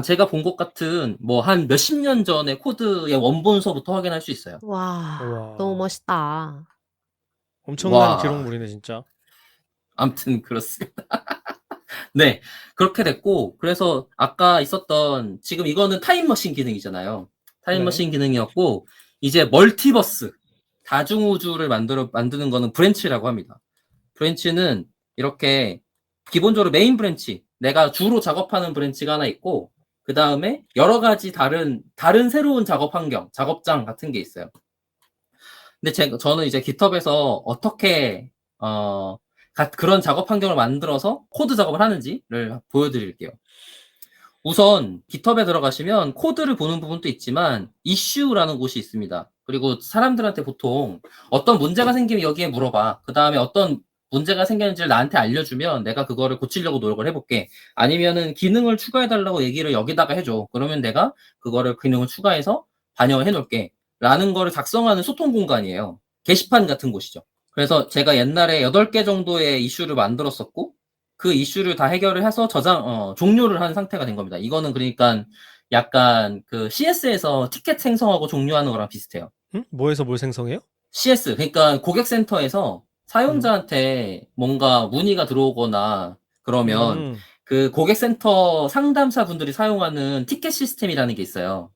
C: 제가 본 것 같은 한 몇십 년 전의 코드의 원본서부터 확인할 수 있어요.
A: 와, 너무 멋있다.
B: 엄청난 기록물이네, 진짜.
C: 아무튼 그렇습니다. 네, 그렇게 됐고, 그래서 아까 있었던 지금 이거는 타임머신 기능이잖아요. 타임머신 기능이었고, 이제 멀티버스 다중우주를 만드는 거는 브랜치라고 합니다. 브랜치는 이렇게 기본적으로 메인 브랜치, 내가 주로 작업하는 브랜치가 하나 있고, 그 다음에 여러 가지 다른 새로운 작업 환경, 작업장 같은 게 있어요. 근데 저는 이제 깃허브에서 어떻게 그런 작업 환경을 만들어서 코드 작업을 하는지를 보여드릴게요. 우선 깃허브에 들어가시면 코드를 보는 부분도 있지만 이슈라는 곳이 있습니다. 그리고 사람들한테 보통 어떤 문제가 생기면 여기에 물어봐. 그 다음에 어떤 문제가 생겼는지를 나한테 알려주면 내가 그거를 고치려고 노력을 해볼게. 아니면은 기능을 추가해달라고 얘기를 여기다가 해줘. 그러면 내가 그거를 기능을 추가해서 반영을 해놓을게. 라는 거를 작성하는 소통 공간이에요. 게시판 같은 곳이죠. 그래서 제가 옛날에 8개 정도의 이슈를 만들었었고 그 이슈를 다 해결을 해서 종료를 한 상태가 된 겁니다. 이거는 그러니까 약간 그 CS에서 티켓 생성하고 종료하는 거랑 비슷해요.
B: 뭐에서 뭘 생성해요?
C: CS, 그러니까 고객센터에서 사용자한테 뭔가 문의가 들어오거나 그러면
B: 음,
C: 그 고객센터 상담사 분들이 사용하는 티켓 시스템이라는 게 있어요.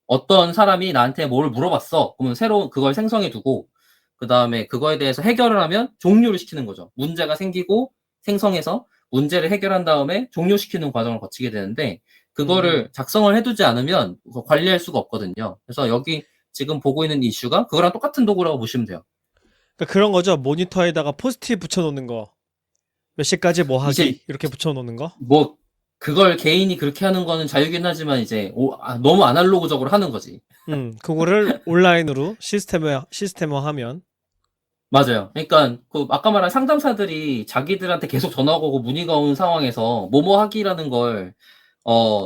C: 어떤 사람이 나한테 뭘 물어봤어. 그러면 새로 그걸 생성해 두고 그 다음에 그거에 대해서 해결을 하면 종료를 시키는 거죠. 문제가 생기고 생성해서 문제를 해결한 다음에 종료시키는 과정을 거치게 되는데 그거를 작성을 해두지 않으면 그거 관리할 수가 없거든요. 그래서 여기 지금 보고 있는 이슈가 그거랑 똑같은 도구라고 보시면 돼요.
B: 그러니까 그런 거죠. 모니터에다가 포스트잇 붙여놓는 거. 몇 시까지 뭐
C: 이제
B: 하기 이렇게 붙여놓는 거.
C: 뭐 그걸 개인이 그렇게 하는 거는 자유긴 하지만 이제 너무 아날로그적으로 하는 거지.
B: 그거를 온라인으로 시스템화하면.
C: 맞아요. 그러니까 그 아까 말한 상담사들이 자기들한테 계속 전화가 오고 문의가 온 상황에서 뭐뭐 하기라는 걸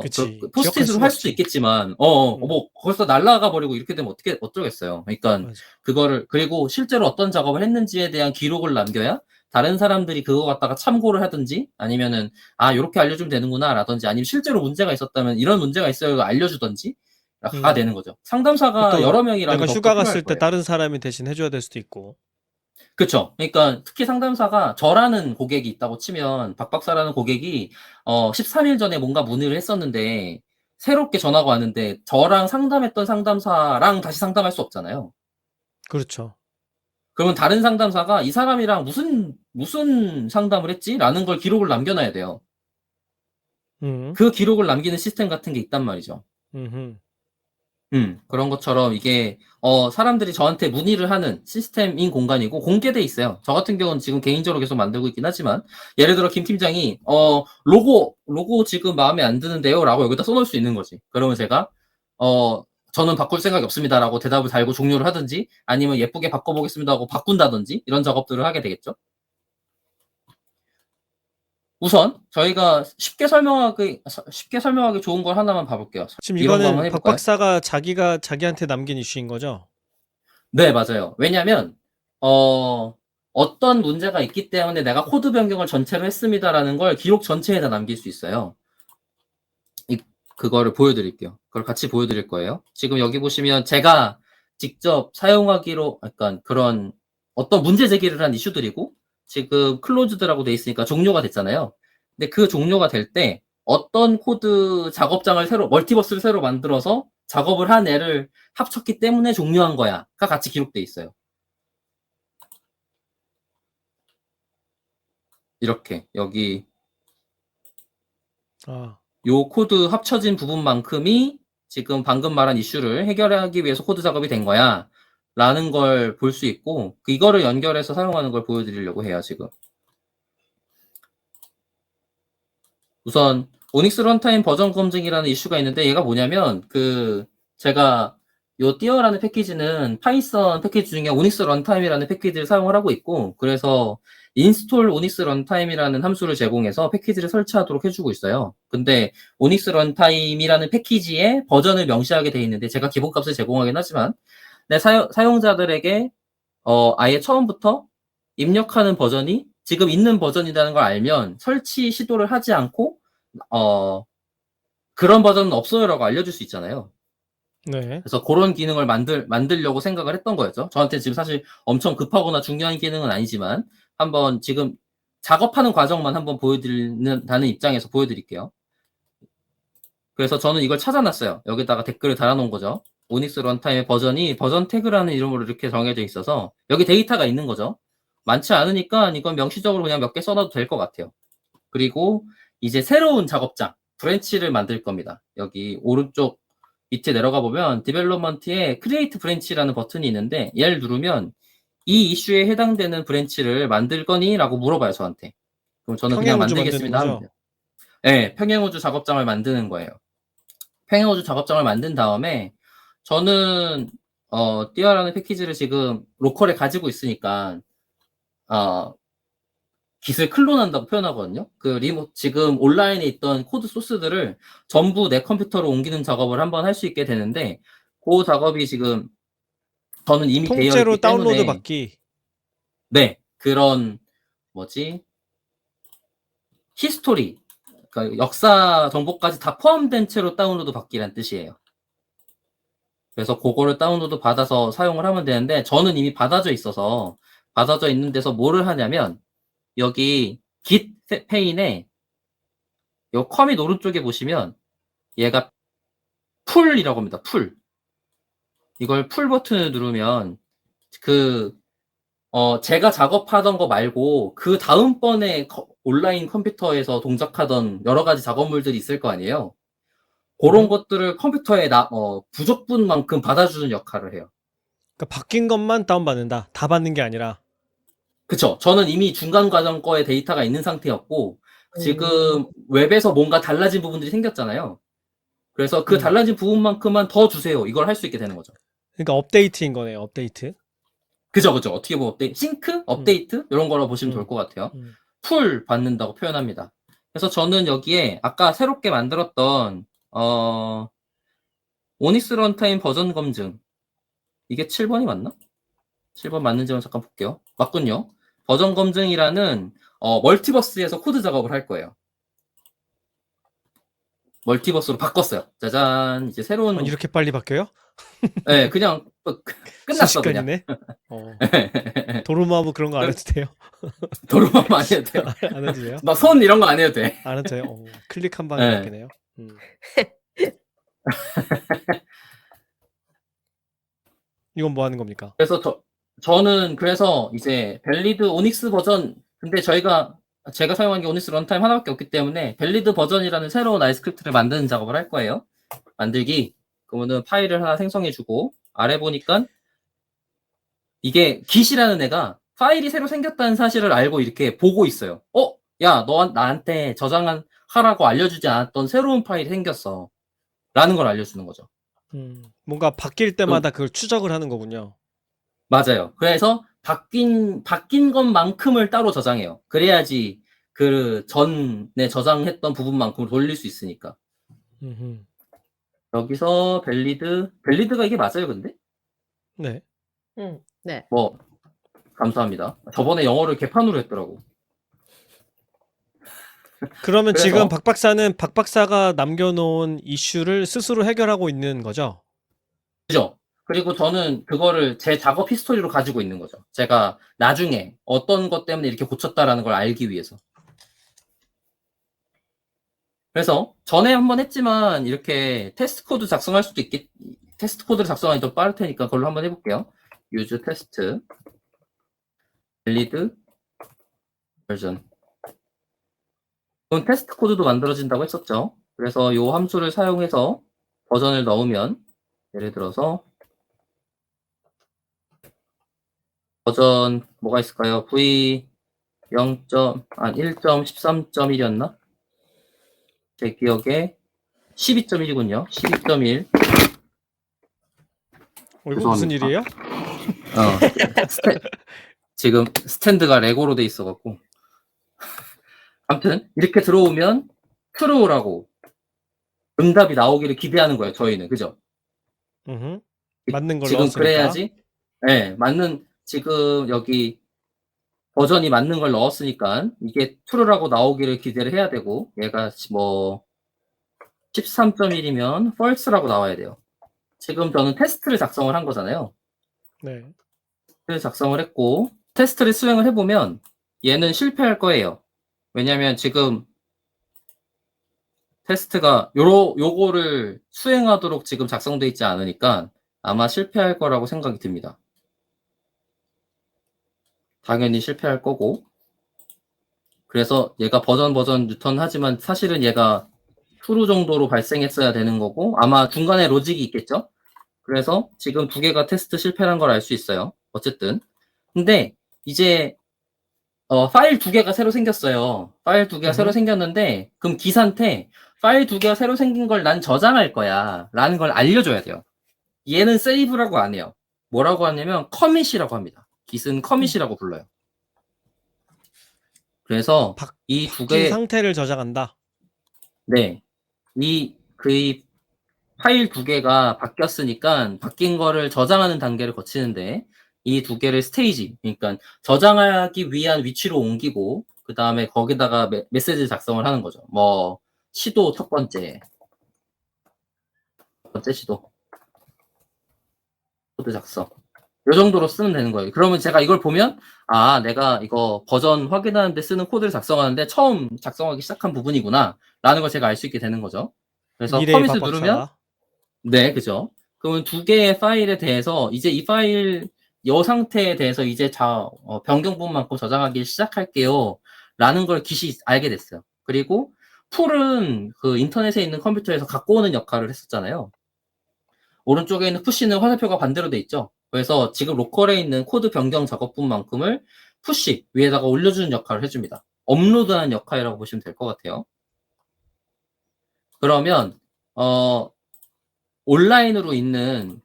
B: 그치. 기억할
C: 포스트잇으로
B: 수가
C: 할 수도
B: 없지.
C: 있겠지만
B: 음,
C: 뭐 벌써 날라가 버리고 이렇게 되면 어쩌겠어요. 그러니까
B: 맞아.
C: 그거를 그리고 실제로 어떤 작업을 했는지에 대한 기록을 남겨야 다른 사람들이 그거 갖다가 참고를 하든지 아니면은 요렇게 알려주면 되는구나라든지 아니면 실제로 문제가 있었다면 이런 문제가 있어요 알려주든지 가
B: 음.
C: 되는 거죠. 상담사가
B: 또
C: 여러 명이라면
B: 내가
C: 더욱더
B: 휴가
C: 필요할
B: 갔을 때
C: 거예요.
B: 다른 사람이 대신 해줘야 될 수도 있고.
C: 그쵸. 그러니까 특히 상담사가 저라는 고객이 있다고 치면 박 박사라는 고객이 13일 전에 뭔가 문의를 했었는데 새롭게 전화가 왔는데 저랑 상담했던 상담사랑 다시 상담할 수 없잖아요.
B: 그렇죠.
C: 그러면 다른 상담사가 이 사람이랑 무슨 상담을 했지라는 걸 기록을 남겨놔야 돼요.
B: 음,
C: 그 기록을 남기는 시스템 같은 게 있단 말이죠.
B: 음,
C: 그런 것처럼 이게 사람들이 저한테 문의를 하는 시스템인 공간이고 공개돼 있어요. 저 같은 경우는 지금 개인적으로 계속 만들고 있긴 하지만 예를 들어 김 팀장이 로고 지금 마음에 안 드는데요라고 여기다 써놓을 수 있는 거지. 그러면 제가 저는 바꿀 생각이 없습니다라고 대답을 달고 종료를 하든지 아니면 예쁘게 바꿔보겠습니다 하고 바꾼다든지 이런 작업들을 하게 되겠죠. 우선 저희가 쉽게 설명하기 좋은 걸 하나만 봐볼게요.
B: 지금
C: 이런 거
B: 이거는
C: 한번
B: 박
C: 해볼까요?
B: 박사가 자기한테 남긴 이슈인 거죠?
C: 네, 맞아요. 왜냐면, 어떤 문제가 있기 때문에 내가 코드 변경을 전체로 했습니다라는 걸 기록 전체에다 남길 수 있어요. 그거를 보여드릴게요. 그걸 같이 보여드릴 거예요. 지금 여기 보시면 제가 직접 사용하기로 약간 그런 어떤 문제 제기를 한 이슈들이고, 지금 클로즈드라고 돼 있으니까 종료가 됐잖아요. 근데 그 종료가 될 때 어떤 코드 작업장을 멀티버스를 새로 만들어서 작업을 한 애를 합쳤기 때문에 종료한 거야가 같이 기록돼 있어요. 이렇게 여기
B: 아,
C: 요 코드 합쳐진 부분만큼이 지금 방금 말한 이슈를 해결하기 위해서 코드 작업이 된 거야 라는 걸 볼 수 있고 이거를 연결해서 사용하는 걸 보여드리려고 해요. 지금 우선 오닉스 런타임 버전 검증이라는 이슈가 있는데 얘가 뭐냐면 제가 요 띄어라는 패키지는 파이썬 패키지 중에 오닉스 런타임이라는 패키지를 사용을 하고 있고 그래서 인스톨 오닉스 런타임이라는 함수를 제공해서 패키지를 설치하도록 해주고 있어요. 근데 오닉스 런타임이라는 패키지에 버전을 명시하게 돼 있는데 제가 기본값을 제공하긴 하지만 사용자들에게 아예 처음부터 입력하는 버전이 지금 있는 버전이라는 걸 알면 설치 시도를 하지 않고 그런 버전은 없어요라고 알려줄 수 있잖아요.
B: 네.
C: 그래서 그런 기능을 만들려고 생각을 했던 거였죠. 저한테 지금 사실 엄청 급하거나 중요한 기능은 아니지만 한번 지금 작업하는 과정만 한번 보여드린다는 입장에서 보여드릴게요. 그래서 저는 이걸 찾아놨어요. 여기다가 댓글을 달아놓은 거죠. 오닉스 런타임의 버전이 버전 태그라는 이름으로 이렇게 정해져 있어서 여기 데이터가 있는 거죠. 많지 않으니까 이건 명시적으로 그냥 몇 개 써놔도 될 것 같아요. 그리고 이제 새로운 작업장, 브랜치를 만들 겁니다. 여기 오른쪽 밑에 내려가 보면 디벨롭먼트에 크리에이트 브랜치라는 버튼이 있는데 얘를 누르면 이 이슈에 해당되는 브랜치를 만들 거니? 라고 물어봐요, 저한테. 그럼 저는 그냥
B: 평행우주 만드는
C: 만들겠습니다 하면
B: 거죠?
C: 돼요. 네, 평행우주 작업장을 만드는 거예요. 평행우주 작업장을 만든 다음에 저는 띄어라는 패키지를 지금 로컬에 가지고 있으니까 깃을 클론한다고 표현하거든요. 지금 온라인에 있던 코드 소스들을 전부 내 컴퓨터로 옮기는 작업을 한번 할 수 있게 되는데 그 작업이 지금 저는 이미 되어
B: 통째로
C: 있기
B: 다운로드
C: 때문에
B: 받기.
C: 네, 그런 뭐지? 히스토리 그러니까 역사 정보까지 다 포함된 채로 다운로드 받기란 뜻이에요. 그래서 그거를 다운로드 받아서 사용을 하면 되는데 저는 이미 받아져 있어서 받아져 있는 데서 뭐를 하냐면 여기 git 페인에 요 커밋 오른쪽에 보시면 얘가 풀이라고 합니다. 풀. 이걸 풀 버튼을 누르면 제가 작업하던 거 말고 그 다음번에 온라인 컴퓨터에서 동작하던 여러 가지 작업물들이 있을 거 아니에요. 그런 것들을 컴퓨터에 부족분만큼 받아주는 역할을 해요.
B: 그러니까 바뀐 것만 다운받는다. 다 받는 게 아니라.
C: 그쵸. 저는 이미 중간 과정 거에 데이터가 있는 상태였고, 지금 웹에서 뭔가 달라진 부분들이 생겼잖아요. 그래서 그 달라진 부분만큼만 더 주세요. 이걸 할 수 있게 되는 거죠.
B: 그러니까 업데이트인 거네요. 업데이트.
C: 그죠. 어떻게 보면 싱크? 업데이트? 이런 거로 보시면 좋을 것 같아요. 풀 받는다고 표현합니다. 그래서 저는 여기에 아까 새롭게 만들었던, 오닉스 런타임 버전 검증. 이게 7번이 맞나? 7번 맞는지 한번 잠깐 볼게요. 맞군요. 버전 검증이라는 멀티버스에서 코드 작업을 할 거예요. 멀티버스로 바꿨어요. 짜잔. 이제 새로운
B: 이렇게 빨리 바뀌어요?
C: 네, 그냥 끝났어 그냥.
B: 순식간이네. 도루마무 그런 거 안 해도 돼요?
C: 도루마무 안 해도 돼요.
B: 안 해도 돼요?
C: 막 손 이런 거 안 해도 돼.
B: 안 해도 돼요? 클릭 한 방에
C: 네.
B: 바뀌네요. 이건 뭐 하는 겁니까?
C: 그래서 저는 그래서 이제 밸리드 오닉스 버전, 근데 제가 사용한 게 오닉스 런타임 하나밖에 없기 때문에 밸리드 버전이라는 새로운 아이 스크립트를 만드는 작업을 할 거예요. 만들기. 그러면은 파일을 하나 생성해주고 아래 보니까 이게 git이라는 애가 파일이 새로 생겼다는 사실을 알고 이렇게 보고 있어요. 야, 너 나한테 하라고 알려주지 않았던 새로운 파일이 생겼어. 라는 걸 알려주는 거죠.
B: 뭔가 바뀔 때마다 그걸 추적을 하는 거군요.
C: 맞아요. 그래서 바뀐 것만큼을 따로 저장해요. 그래야지 그 전에 저장했던 부분만큼을 돌릴 수 있으니까. 여기서 밸리드가 이게 맞아요, 근데?
B: 네.
A: 네.
C: 감사합니다. 저번에 영어를 개판으로 했더라고.
B: 그러면
C: 그래서-
B: 지금 박 박사는 박 박사가 남겨놓은 이슈를 스스로 해결하고 있는 거죠?
C: 그죠? 그리고 저는 그거를 제 작업 히스토리로 가지고 있는 거죠. 제가 나중에 어떤 것 때문에 이렇게 고쳤다라는 걸 알기 위해서. 그래서 전에 한번 했지만 이렇게 테스트 코드 작성할 수도 테스트 코드를 작성하기 더 빠를 테니까 그걸로 한번 해볼게요. use test valid version. 그럼 테스트 코드도 만들어진다고 했었죠. 그래서 이 함수를 사용해서 버전을 넣으면 예를 들어서 버전 뭐가 있을까요? v 1.13.1이었나? 제 기억에 12.1이군요. 12.1.
B: 이거 무슨 일이에요?
C: 지금 스탠드가 레고로 돼 있어갖고. 아무튼 이렇게 들어오면 true라고 응답이 나오기를 기대하는 거예요. 저희는. 그죠?
B: 맞는 걸로
C: 지금 그래야지. 네, 지금 여기 버전이 맞는 걸 넣었으니까 이게 true라고 나오기를 기대를 해야 되고, 얘가 13.1이면 false라고 나와야 돼요. 지금 저는 테스트를 작성을 한 거잖아요.
B: 네.
C: 테스트를 작성을 했고, 테스트를 수행을 해보면 얘는 실패할 거예요. 왜냐면 지금 테스트가 요거를 수행하도록 지금 작성되어 있지 않으니까 아마 실패할 거라고 생각이 듭니다. 당연히 실패할 거고. 그래서 얘가 버전 리턴 하지만 사실은 얘가 true 정도로 발생했어야 되는 거고, 아마 중간에 로직이 있겠죠? 그래서 지금 두 개가 테스트 실패한 걸 알 수 있어요. 어쨌든. 근데 이제 파일 두 개가 새로 생겼어요. 파일 두 개가 새로 생겼는데, 그럼 기사한테 파일 두 개가 새로 생긴 걸 난 저장할 거야 라는 걸 알려줘야 돼요. 얘는 세이브라고 안 해요. 뭐라고 하냐면 커밋이라고 합니다. git은 커밋이라고 불러요. 그래서 이 두 개
B: 상태를 저장한다.
C: 네, 이 파일 두 개가 바뀌었으니까 바뀐 거를 저장하는 단계를 거치는데, 이 두 개를 스테이지, 그러니까 저장하기 위한 위치로 옮기고, 그 다음에 거기다가 메시지 작성을 하는 거죠. 뭐 시도 첫 번째 시도 코드 작성 이 정도로 쓰면 되는 거예요. 그러면 제가 이걸 보면 아 내가 이거 버전 확인하는데 쓰는 코드를 작성하는데 처음 작성하기 시작한 부분이구나 라는 걸 제가 알 수 있게 되는 거죠. 그래서
B: 미래의
C: 커밋을 누르면
B: 박박사가.
C: 네 그죠. 그러면 두 개의 파일에 대해서 이제 이 파일 이 상태에 대해서 이제 변경 부분만큼 저장하기 시작할게요 라는 걸 기시 알게 됐어요. 그리고 풀은 그 인터넷에 있는 컴퓨터에서 갖고 오는 역할을 했었잖아요. 오른쪽에 있는 푸시는 화살표가 반대로 돼 있죠. 그래서 지금 로컬에 있는 코드 변경 작업분만큼을 푸시 위에다가 올려주는 역할을 해줍니다. 업로드하는 역할이라고 보시면 될 것 같아요. 그러면 온라인으로 있는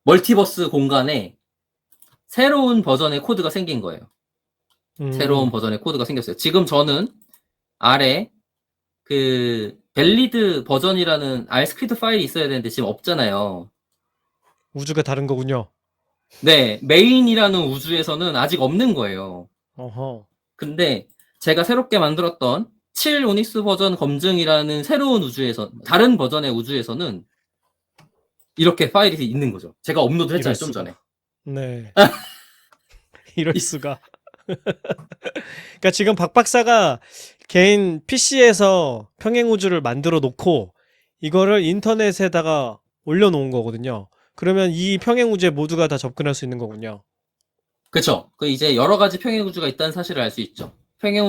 C: 멀티버스 공간에 새로운 버전의 코드가 생긴 거예요. 새로운 버전의 코드가 생겼어요. 지금 저는 아래 그 밸리드 버전이라는 R스크립트 파일이 있어야 되는데 지금 없잖아요.
B: 우주가 다른 거군요.
C: 네, 메인이라는 우주에서는 아직 없는 거예요.
B: 어허.
C: 근데 제가 새롭게 만들었던 7 오닉스 버전 검증이라는 새로운 우주에서 다른 버전의 우주에서는 이렇게 파일이 있는 거죠. 제가 업로드 했잖아요,
B: 이럴
C: 좀
B: 수가.
C: 전에.
B: 네. 이럴 수가. 그러니까 지금 박 박사가 개인 PC에서 평행 우주를 만들어 놓고 이거를 인터넷에다가 올려 놓은 거거든요. 그러면 이 평행 우주에 모두가 다 접근할 수 있는 거군요.
C: 그쵸. 그 이제 여러 가지 평행 우주가 있다는 사실을 알 수 있죠. 평행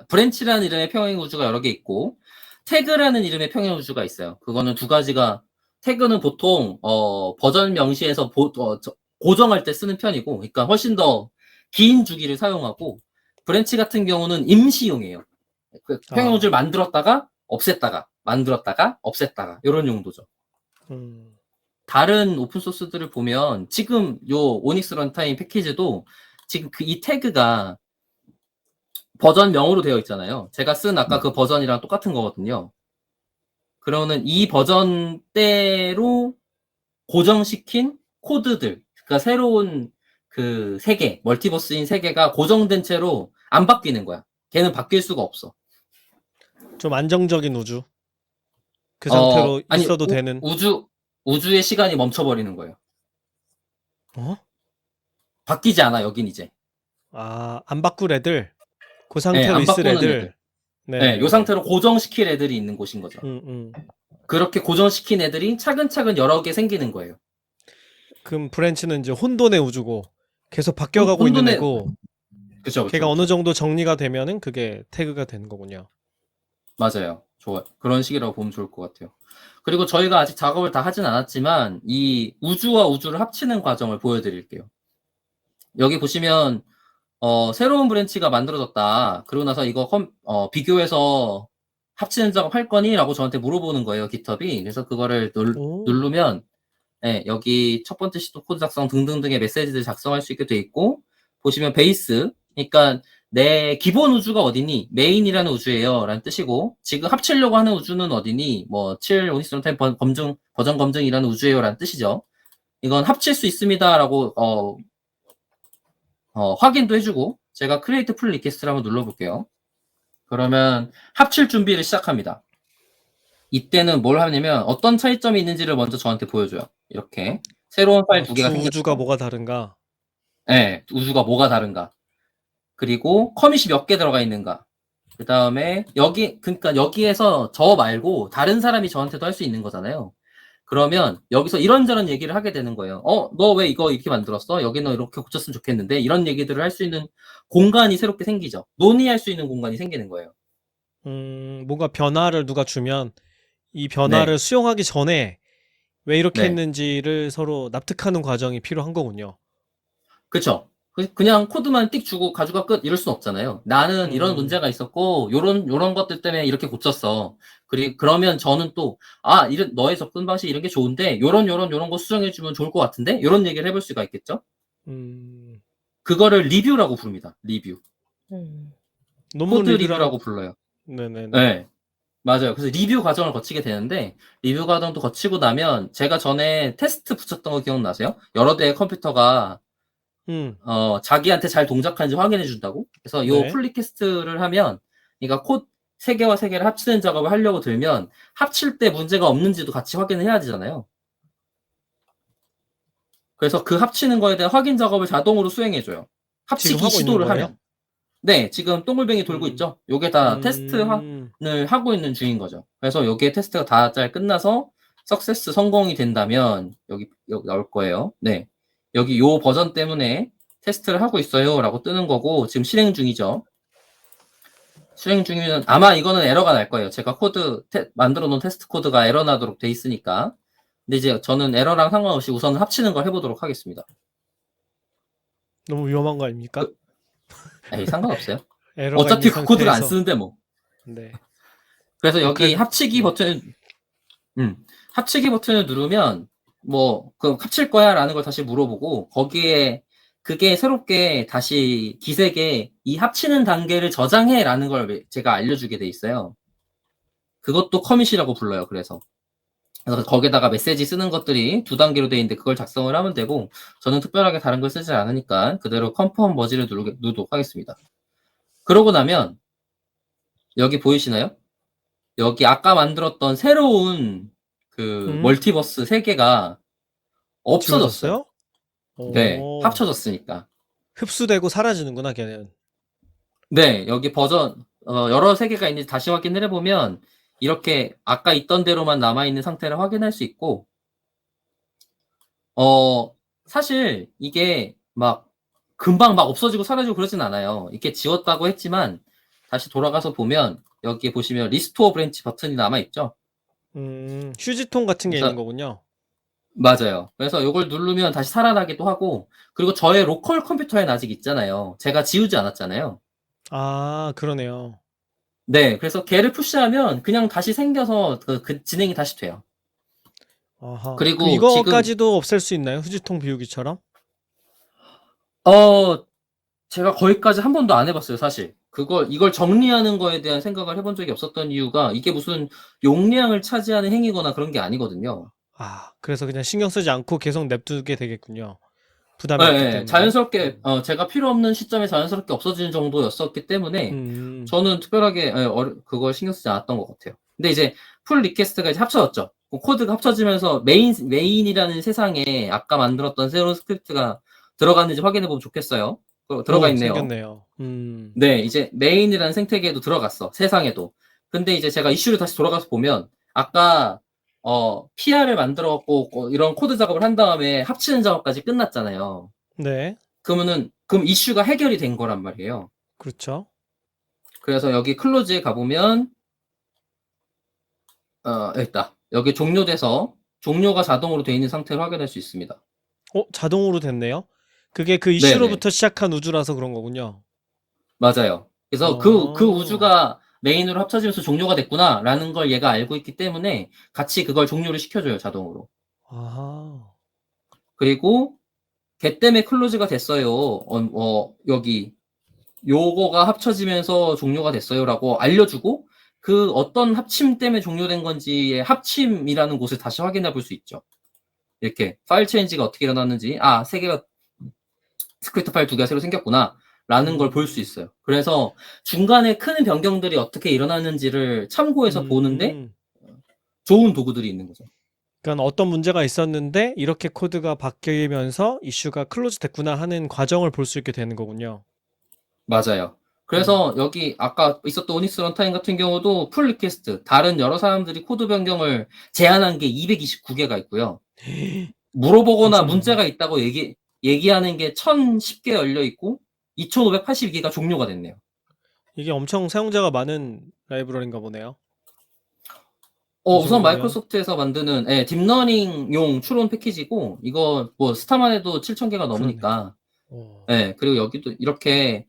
C: 브랜치라는 이름의 평행 우주가 여러 개 있고, 태그라는 이름의 평행 우주가 있어요. 그거는 두 가지가, 태그는 보통, 버전 명시에서 고정할 때 쓰는 편이고, 그러니까 훨씬 더 긴 주기를 사용하고, 브랜치 같은 경우는 임시용이에요. 그 평행 우주를 만들었다가, 없앴다가, 만들었다가, 없앴다가, 이런 용도죠. 다른 오픈소스들을 보면 지금 요 오닉스 런타임 패키지도 지금 이 태그가 버전명으로 되어 있잖아요. 제가 쓴 아까 그 버전이랑 똑같은 거거든요. 그러면 이 버전대로 고정시킨 코드들, 그러니까 새로운 그 세계, 멀티버스인 세계가 고정된 채로 안 바뀌는 거야. 걔는 바뀔 수가 없어.
B: 좀 안정적인 우주. 그 상태로
C: 아니,
B: 있어도 되는.
C: 우주의 시간이 멈춰버리는 거예요. 바뀌지 않아, 여긴 이제.
B: 안 바꿀 애들. 그
C: 네,
B: 상태로
C: 안
B: 있을
C: 바꾸는
B: 애들.
C: 네, 요 상태로 고정시킬 애들이 있는 곳인 거죠. 그렇게 고정시킨 애들이 차근차근 여러 개 생기는 거예요.
B: 그럼 브랜치는 이제 혼돈의 우주고 계속 바뀌어가고 있는 애고,
C: 그쵸,
B: 걔가 어느 정도 정리가 되면은 그게 태그가 되는 거군요.
C: 맞아요. 좋아요. 그런 식이라고 보면 좋을 것 같아요. 그리고 저희가 아직 작업을 다 하진 않았지만 이 우주와 우주를 합치는 과정을 보여드릴게요. 여기 보시면 새로운 브랜치가 만들어졌다. 그러고 나서 이거 비교해서 합치는 작업 할 거니? 라고 저한테 물어보는 거예요, 깃허브이. 그래서 그거를 누르면 네, 여기 첫 번째 시도 코드 작성 등등등의 메시지를 작성할 수 있게 돼 있고, 보시면 베이스, 그러니까 내 기본 우주가 어디니? 메인이라는 우주예요 라는 뜻이고, 지금 합치려고 하는 우주는 어디니? 뭐 7 오닉스 런타임 버전 검증이라는 우주예요 라는 뜻이죠. 이건 합칠 수 있습니다 라고 확인도 해주고, 제가 크리에이트 풀 리퀘스트를 한번 눌러볼게요. 그러면 합칠 준비를 시작합니다. 이때는 뭘 하냐면 어떤 차이점이 있는지를 먼저 저한테 보여줘요. 이렇게 새로운 파일 두 개가 생겼죠.
B: 우주가 뭐가 다른가?
C: 네, 우주가 뭐가 다른가. 그리고 커밋이 몇 개 들어가 있는가. 그 다음에 그러니까 여기에서 저 말고 다른 사람이 저한테도 할 수 있는 거잖아요. 그러면 여기서 이런저런 얘기를 하게 되는 거예요. 너 왜 이거 이렇게 만들었어? 여기는 이렇게 고쳤으면 좋겠는데, 이런 얘기들을 할 수 있는 공간이 새롭게 생기죠. 논의할 수 있는 공간이 생기는 거예요.
B: 뭔가 변화를 누가 주면 이 변화를 수용하기 전에 왜 이렇게 했는지를 서로 납득하는 과정이 필요한 거군요.
C: 그쵸. 그냥 코드만 띡 주고 가져가 끝 이럴 순 없잖아요. 나는 이런 문제가 있었고 요런 것들 때문에 이렇게 고쳤어. 그러면 저는 또 너의 접근 방식 이런 게 좋은데 요런 거 수정해 주면 좋을 것 같은데 요런 얘기를 해볼 수가 있겠죠. 그거를 리뷰라고 부릅니다. 리뷰. 코드 리뷰라고 불러요.
B: 네네네.
C: 네. 맞아요. 그래서 리뷰 과정을 거치게 되는데, 리뷰 과정도 거치고 나면 제가 전에 테스트 붙였던 거 기억나세요? 여러 대의 컴퓨터가 자기한테 잘 동작하는지 확인해 준다고. 그래서 요
B: 네.
C: 풀 리퀘스트를 하면, 그러니까 코 3개와 3개를 합치는 작업을 하려고 들면 합칠 때 문제가 없는지도 같이 확인을 해야 되잖아요. 그래서 그 합치는 거에 대한 확인 작업을 자동으로 수행해 줘요.
B: 지금
C: 합치기
B: 하고 있는
C: 시도를
B: 거예요?
C: 하면. 네, 지금 동글뱅이 돌고
B: 음.
C: 있죠. 요게 다 테스트를 하고 있는 중인 거죠. 그래서 여기에 테스트가 다 잘 끝나서 석세스 성공이 된다면 여기 나올 거예요. 네, 여기 요 버전 때문에 테스트를 하고 있어요라고 뜨는 거고 지금 실행 중이죠. 실행 중이면 아마 이거는 에러가 날 거예요. 제가 만들어 놓은 테스트 코드가 에러 나도록 돼 있으니까. 근데 이제 저는 에러랑 상관없이 우선 합치는 걸 해보도록 하겠습니다.
B: 너무 위험한 거 아닙니까?
C: 에이, 상관없어요.
B: 에러가
C: 어차피
B: 있는
C: 그 코드를 안
B: 상태에서.
C: 쓰는데 뭐.
B: 네.
C: 그래서 여기
B: 그래도-
C: 합치기 버튼, 합치기 버튼을 누르면 뭐 그 합칠 거야라는 걸 다시 물어보고 거기에 그게 새롭게 다시 기색에 이 합치는 단계를 저장해라는 걸 제가 알려주게 돼 있어요. 그것도 커밋이라고 불러요. 그래서 거기다가 메시지 쓰는 것들이 2단계로 돼 있는데 그걸 작성을 하면 되고 저는 특별하게 다른 걸 쓰지 않으니까 그대로 컨펌 머지를 누르도록 하겠습니다. 그러고 나면 여기 보이시나요? 여기 아까 만들었던 새로운 그 멀티버스 3개가 없어졌어요.
B: 지워졌어요?
C: 네,
B: 오.
C: 합쳐졌으니까.
B: 흡수되고 사라지는구나, 걔는.
C: 네, 여기 버전 여러 3개가 있는지 다시 확인을 해보면 이렇게 아까 있던 대로만 남아있는 상태를 확인할 수 있고 사실 이게 막 금방 막 없어지고 사라지고 그러진 않아요. 이렇게 지웠다고 했지만 다시 돌아가서 보면 여기 보시면 리스토어 브랜치 버튼이 남아있죠.
B: 휴지통 같은 게
C: 그래서-
B: 있는 거군요.
C: 맞아요. 그래서 이걸 누르면 다시 살아나기도 하고 그리고 저의 로컬 컴퓨터에는 아직 있잖아요. 제가 지우지 않았잖아요.
B: 아, 그러네요.
C: 네, 그래서 걔를 푸시하면 그냥 다시 생겨서 그 진행이 다시 돼요.
B: 아하.
C: 그리고
B: 그럼 이거까지도 없앨 수 있나요? 휴지통 비우기처럼?
C: 제가 거기까지 한 번도 안 해봤어요, 사실. 이걸 정리하는 거에 대한 생각을 해본 적이 없었던 이유가 이게 무슨 용량을 차지하는 행위거나 그런 게 아니거든요.
B: 아, 그래서 그냥 신경 쓰지 않고 계속 냅두게 되겠군요. 부담이
C: 네,
B: 없기
C: 네,
B: 때문에.
C: 자연스럽게, 제가 필요 없는 시점에 자연스럽게 없어지는 정도였었기 때문에 저는 특별하게 그걸 신경 쓰지 않았던 것 같아요. 근데 이제 풀 리퀘스트가 이제 합쳐졌죠. 코드가 합쳐지면서 메인이라는 세상에 아까 만들었던 새로운 스크립트가 들어갔는지 확인해 보면 좋겠어요. 들어가 있네요.
B: 생겼네요.
C: 네, 이제 메인이라는 생태계에도 들어갔어. 세상에도. 근데 이제 제가 이슈를 다시 돌아가서 보면 아까 PR을 만들어갖고 이런 코드 작업을 한 다음에 합치는 작업까지 끝났잖아요.
B: 네,
C: 그럼 이슈가 해결이 된 거란 말이에요.
B: 그렇죠.
C: 그래서 여기 클로즈에 가보면 여기 있다. 여기 종료돼서 종료가 자동으로 돼 있는 상태를 확인할 수 있습니다.
B: 자동으로 됐네요. 그게 그 이슈로부터 시작한 우주라서 그런 거군요.
C: 맞아요. 그래서 그 우주가 메인으로 합쳐지면서 종료가 됐구나라는 걸 얘가 알고 있기 때문에 같이 그걸 종료를 시켜줘요, 자동으로.
B: 아하.
C: 그리고 걔 때문에 클로즈가 됐어요. 여기 요거가 합쳐지면서 종료가 됐어요라고 알려주고 그 어떤 합침 때문에 종료된 건지의 합침이라는 곳을 다시 확인해 볼 수 있죠. 이렇게 파일 체인지가 어떻게 일어났는지 3개가 스크립트 파일 2개가 새로 생겼구나 라는 걸 볼 수 있어요. 그래서 중간에 큰 변경들이 어떻게 일어났는지를 참고해서 보는데 좋은 도구들이 있는 거죠.
B: 그러니까 어떤 문제가 있었는데 이렇게 코드가 바뀌면서 이슈가 클로즈 됐구나 하는 과정을 볼 수 있게 되는 거군요.
C: 맞아요. 그래서 여기 아까 있었던 오닉스 런타임 같은 경우도 풀 리퀘스트 다른 여러 사람들이 코드 변경을 제안한 게 229개가 있고요. 물어보거나
B: 엄청
C: 문제가 있다고 얘기하는 게 1010개 열려 있고 2582개가 종료가 됐네요.
B: 이게 엄청 사용자가 많은 라이브러리인가 보네요.
C: 우선
B: 정도면?
C: 마이크로소프트에서 만드는 딥러닝용 추론 패키지고 이거 뭐 스타만 해도 7,000개가 넘으니까 그리고 여기도 이렇게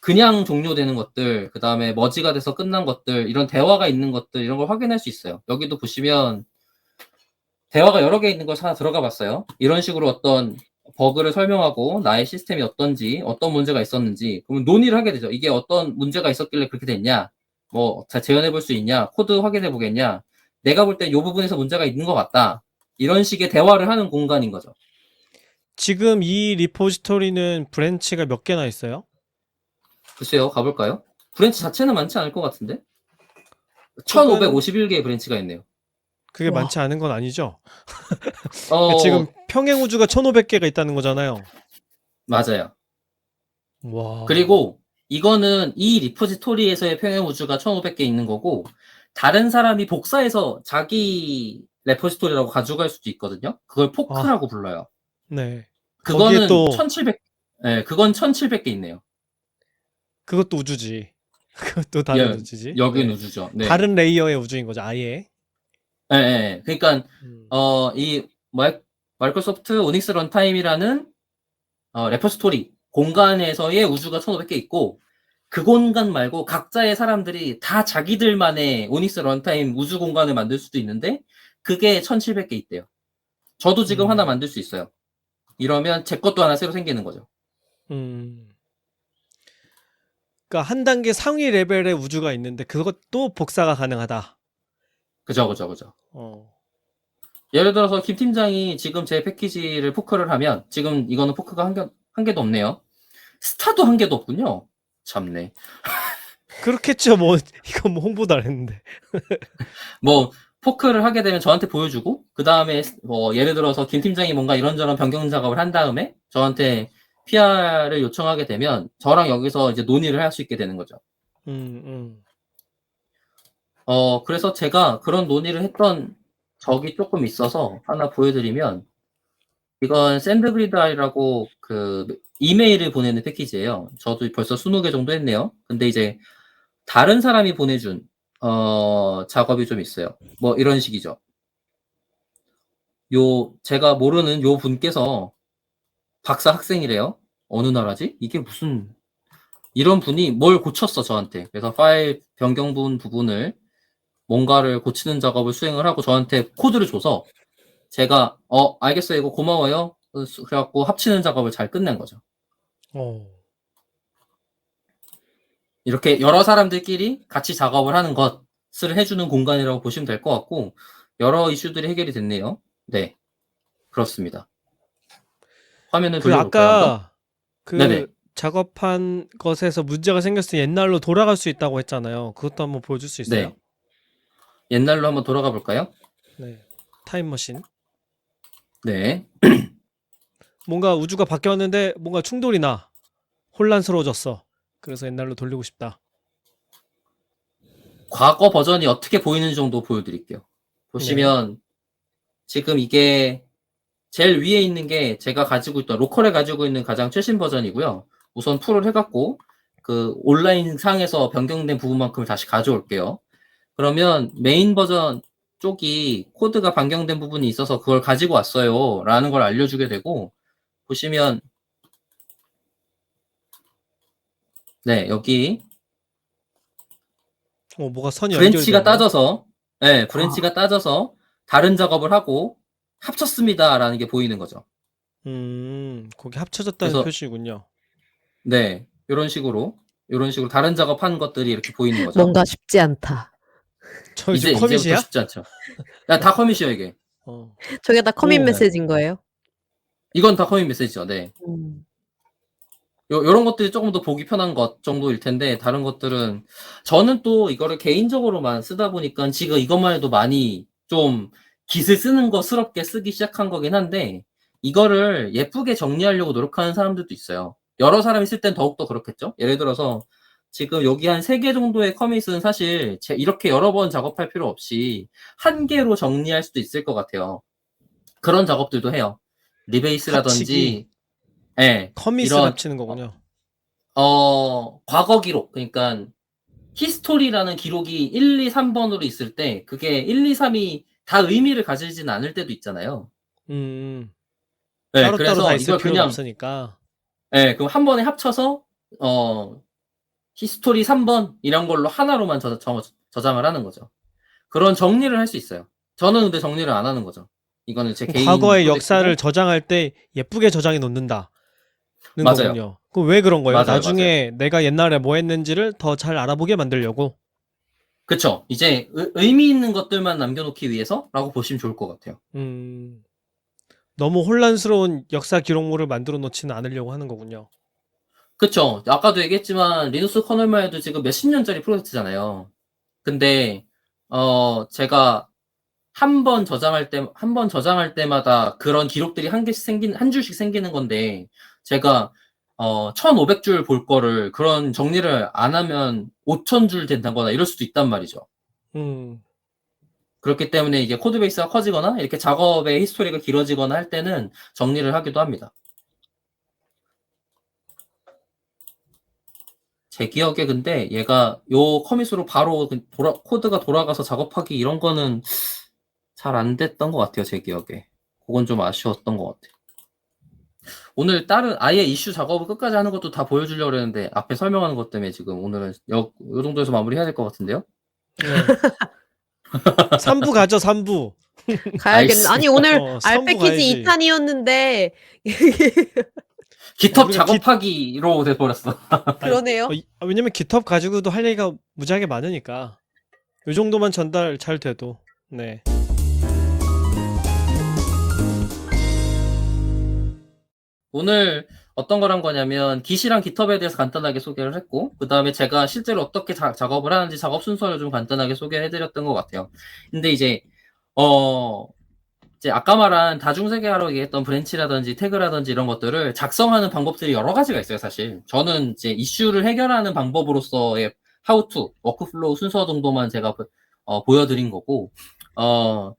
C: 그냥 종료되는 것들 그 다음에 머지가 돼서 끝난 것들 이런 대화가 있는 것들 이런 걸 확인할 수 있어요. 여기도 보시면 대화가 여러 개 있는 걸 하나 들어가 봤어요. 이런 식으로 어떤 버그를 설명하고 나의 시스템이 어떤지 어떤 문제가 있었는지 그러면 논의를 하게 되죠. 이게 어떤 문제가 있었길래 그렇게 됐냐 뭐 재현해 볼 수 있냐 코드 확인해 보겠냐 내가 볼 때 이 부분에서 문제가 있는 것 같다 이런 식의 대화를 하는 공간인 거죠.
B: 지금 이 리포지토리는 브랜치가 몇 개나 있어요?
C: 글쎄요, 가볼까요? 브랜치 자체는 많지 않을 것 같은데?
B: 혹은
C: 1551개의 브랜치가 있네요.
B: 그게
A: 와.
B: 많지 않은 건 아니죠?
C: 어,
B: 지금 평행 우주가 1500개가 있다는 거잖아요.
C: 맞아요.
B: 와.
C: 그리고 이거는 이 리포지토리에서의 평행 우주가 1500개 있는 거고, 다른 사람이 복사해서 자기 레포지토리라고 가져갈 수도 있거든요. 그걸
B: 아,
C: 포크라고 불러요.
B: 네. 거기에
C: 그거는
B: 또
C: 1700, 네, 그건 1700개 있네요.
B: 그것도 우주지. 그것도 다른
C: 예,
B: 우주지.
C: 여긴
B: 네.
C: 우주죠. 네.
B: 다른 레이어의 우주인 거죠, 아예.
C: 예, 예. 그러니까
B: 음.
C: 이 마이크로소프트 오닉스 런타임이라는 레포지토리 공간에서의 우주가 1500개 있고, 그 공간 말고 각자의 사람들이 다 자기들만의 오닉스 런타임 우주 공간을 만들 수도 있는데, 그게 1700개 있대요. 저도 지금 하나 만들 수 있어요. 이러면 제 것도 하나 새로 생기는 거죠.
B: 그러니까 한 단계 상위 레벨의 우주가 있는데 그것도 복사가 가능하다.
C: 그죠, 그죠, 그죠.
B: 어.
C: 예를 들어서 김 팀장이 지금 제 패키지를 포크를 하면, 지금 이거는 포크가 한 개도 없네요. 스타도 한 개도 없군요. 참네.
B: 그렇겠죠. 뭐 이건 뭐 홍보도 안 했는데.
C: 뭐 포크를 하게 되면 저한테 보여주고, 그 다음에 뭐 예를 들어서 김 팀장이 뭔가 이런저런 변경 작업을 한 다음에 저한테 PR을 요청하게 되면 저랑 여기서 이제 논의를 할 수 있게 되는 거죠. 그래서 제가 그런 논의를 했던 적이 조금 있어서 하나 보여드리면, 이건 샌드그리드아이라고 그 이메일을 보내는 패키지예요. 저도 벌써 20개 정도 했네요. 근데 이제 다른 사람이 보내준 작업이 좀 있어요. 뭐 이런 식이죠. 제가 모르는 요 분께서 박사 학생이래요. 어느 나라지? 이게 무슨, 이런 분이 뭘 고쳤어, 저한테. 그래서 파일 변경분 부분을 뭔가를 고치는 작업을 수행을 하고 저한테 코드를 줘서, 제가 알겠어요, 이거 고마워요. 그래갖고 합치는 작업을 잘 끝낸 거죠.
B: 어.
C: 이렇게 여러 사람들끼리 같이 작업을 하는 것을 해주는 공간이라고 보시면 될 것 같고, 여러 이슈들이 해결이 됐네요. 네, 그렇습니다. 화면을
B: 그
C: 돌려볼까요, 한번?
B: 아까 그
C: 네네.
B: 작업한 것에서 문제가 생겼을 때 옛날로 돌아갈 수 있다고 했잖아요. 그것도 한번 보여줄 수 있어요?
C: 네. 옛날로 한번 돌아가 볼까요?
B: 네. 타임머신.
C: 네.
B: 뭔가 우주가 바뀌었는데 뭔가 충돌이 나. 혼란스러워졌어. 그래서 옛날로 돌리고 싶다.
C: 과거 버전이 어떻게 보이는지 정도 보여드릴게요. 보시면 지금 이게 제일 위에 있는 게 제가 가지고 있던, 로컬에 가지고 있는 가장 최신 버전이고요. 우선 풀을 해갖고 그 온라인 상에서 변경된 부분만큼을 다시 가져올게요. 그러면 메인 버전 쪽이 코드가 변경된 부분이 있어서 그걸 가지고 왔어요 라는 걸 알려주게 되고, 보시면 네, 여기
B: 뭐가 선이
C: 브랜치가
B: 연결되네요.
C: 따져서, 네, 브랜치가 따져서 다른 작업을 하고 합쳤습니다라는 게 보이는 거죠.
B: 거기 합쳐졌다는
C: 그래서
B: 표시군요.
C: 네, 이런 식으로 다른 작업한 것들이 이렇게 보이는 거죠.
A: 뭔가 쉽지 않다.
B: 저 요즘 커밋이야?
C: 이제부터 쉽지 않죠. 야, 다 커밋이요, 이게.
A: 저게 다 커밋
B: 오.
A: 메시지인 거예요?
C: 이건 다 커밋 메시지죠. 네. 요런 것들이 조금 더 보기 편한 것 정도일 텐데, 다른 것들은 저는 또 이거를 개인적으로만 쓰다 보니까 지금 이것만 해도 많이 좀 깃을 쓰는 것스럽게 쓰기 시작한 거긴 한데, 이거를 예쁘게 정리하려고 노력하는 사람들도 있어요. 여러 사람이 쓸 땐 더욱더 그렇겠죠? 예를 들어서 지금 여기 한 3개 정도의 커밋은 사실 이렇게 여러 번 작업할 필요 없이 한 개로 정리할 수도 있을 것 같아요. 그런 작업들도 해요. 리베이스라든지,
B: 합치기.
C: 예,
B: 커밋을
C: 이런
B: 합치는 거군요.
C: 과거 기록, 그러니까 히스토리라는 기록이 1, 2, 3번으로 있을 때 그게 1, 2, 3이 다 의미를 가지진 않을 때도 있잖아요.
B: 네, 따로따로
C: 그래서
B: 다 있을
C: 이걸
B: 필요는
C: 그냥,
B: 없으니까.
C: 그럼 한 번에 합쳐서 히스토리 3번 이런 걸로 하나로만 저장을 하는 거죠. 그런 정리를 할 수 있어요. 저는 근데 정리를 안 하는 거죠. 이거는 제 개인
B: 과거의
C: 프로젝트고.
B: 역사를 저장할 때 예쁘게 저장해 놓는다는
C: 맞아요.
B: 거군요. 그럼 왜 그런 거예요?
C: 맞아요,
B: 나중에 내가 옛날에 뭐 했는지를 더 잘 알아보게 만들려고?
C: 그쵸. 이제 의미 있는 것들만 남겨놓기 위해서라고 보시면 좋을 것 같아요.
B: 너무 혼란스러운 역사 기록물을 만들어 놓지는 않으려고 하는 거군요.
C: 그쵸. 아까도 얘기했지만 리눅스 커널만 해도 지금 몇십 년짜리 프로젝트잖아요. 근데 제가 한 번 저장할 때마다 그런 기록들이 한 줄씩 생기는 건데, 제가 1500줄 볼 거를 그런 정리를 안 하면 5000줄 된다거나 이럴 수도 있단 말이죠.
B: 음.
C: 그렇기 때문에 이게 코드베이스가 커지거나 이렇게 작업의 히스토리가 길어지거나 할 때는 정리를 하기도 합니다. 제 기억에 근데 얘가 요 커밋으로 바로 코드가 돌아가서 작업하기 이런 거는 잘 안 됐던 것 같아요, 제 기억에. 그건 좀 아쉬웠던 것 같아요. 오늘 다른 아예 이슈 작업을 끝까지 하는 것도 다 보여주려고 했는데 앞에 설명하는 것 때문에 지금 오늘은 요 정도에서 마무리해야 될 것 같은데요?
B: 네. 3부 가죠, 3부.
A: 가야겠네. 아니 오늘
B: 3부
A: 알패키지
B: 가야지.
A: 2탄이었는데
C: GitHub
B: 우리가
C: 작업하기로 돼버렸어.
A: 그러네요.
B: 왜냐면 GitHub 가지고도 할 얘기가 무지하게 많으니까 요 정도만 전달 잘 돼도. 네.
C: 오늘 어떤 걸 한 거냐면 Git이랑 GitHub에 대해서 간단하게 소개를 했고, 그 다음에 제가 실제로 어떻게 작업을 하는지 작업 순서를 좀 간단하게 소개해드렸던 것 같아요. 근데 이제 아까 말한 다중세계화로 얘기했던 브랜치라든지 태그라든지 이런 것들을 작성하는 방법들이 여러 가지가 있어요, 사실. 저는 이제 이슈를 해결하는 방법으로서의 how to, 워크플로우 순서 정도만 제가 보여드린 거고,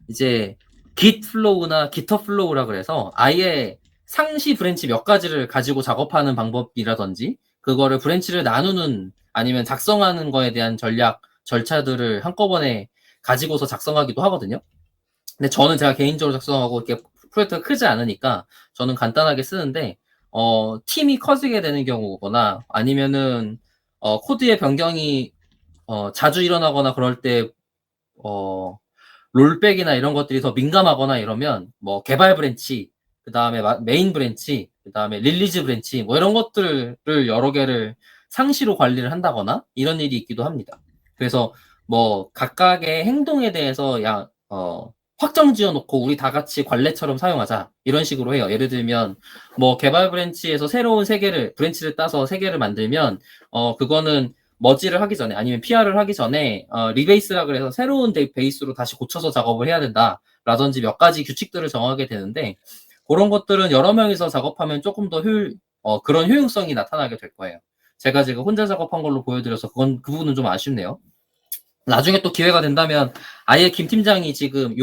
C: 이제 Git 플로우나 GitHub 플로우라 그래서 아예 상시 브랜치 몇 가지를 가지고 작업하는 방법이라든지, 그거를 브랜치를 나누는 아니면 작성하는 거에 대한 절차들을 한꺼번에 가지고서 작성하기도 하거든요. 근데 저는 제가 개인적으로 작성하고 이렇게 프로젝트가 크지 않으니까 저는 간단하게 쓰는데, 팀이 커지게 되는 경우거나 아니면은 코드의 변경이 자주 일어나거나 그럴 때 롤백이나 이런 것들이 더 민감하거나 이러면 뭐 개발 브랜치, 그 다음에 메인 브랜치, 그 다음에 릴리즈 브랜치 뭐 이런 것들을 여러 개를 상시로 관리를 한다거나 이런 일이 있기도 합니다. 그래서 뭐 각각의 행동에 대해서 확정 지어놓고 우리 다 같이 관례처럼 사용하자 이런 식으로 해요. 예를 들면 뭐 개발 브랜치에서 새로운 브랜치를 따서 세 개를 만들면 그거는 머지를 하기 전에 아니면 PR을 하기 전에 리베이스라 그래서 새로운 베이스로 다시 고쳐서 작업을 해야 된다 라든지 몇 가지 규칙들을 정하게 되는데, 그런 것들은 여러 명이서 작업하면 조금 더 그런 효용성이 나타나게 될 거예요. 제가 지금 혼자 작업한 걸로 보여드려서 그 부분은 좀 아쉽네요. 나중에 또 기회가 된다면 아예 김 팀장이 지금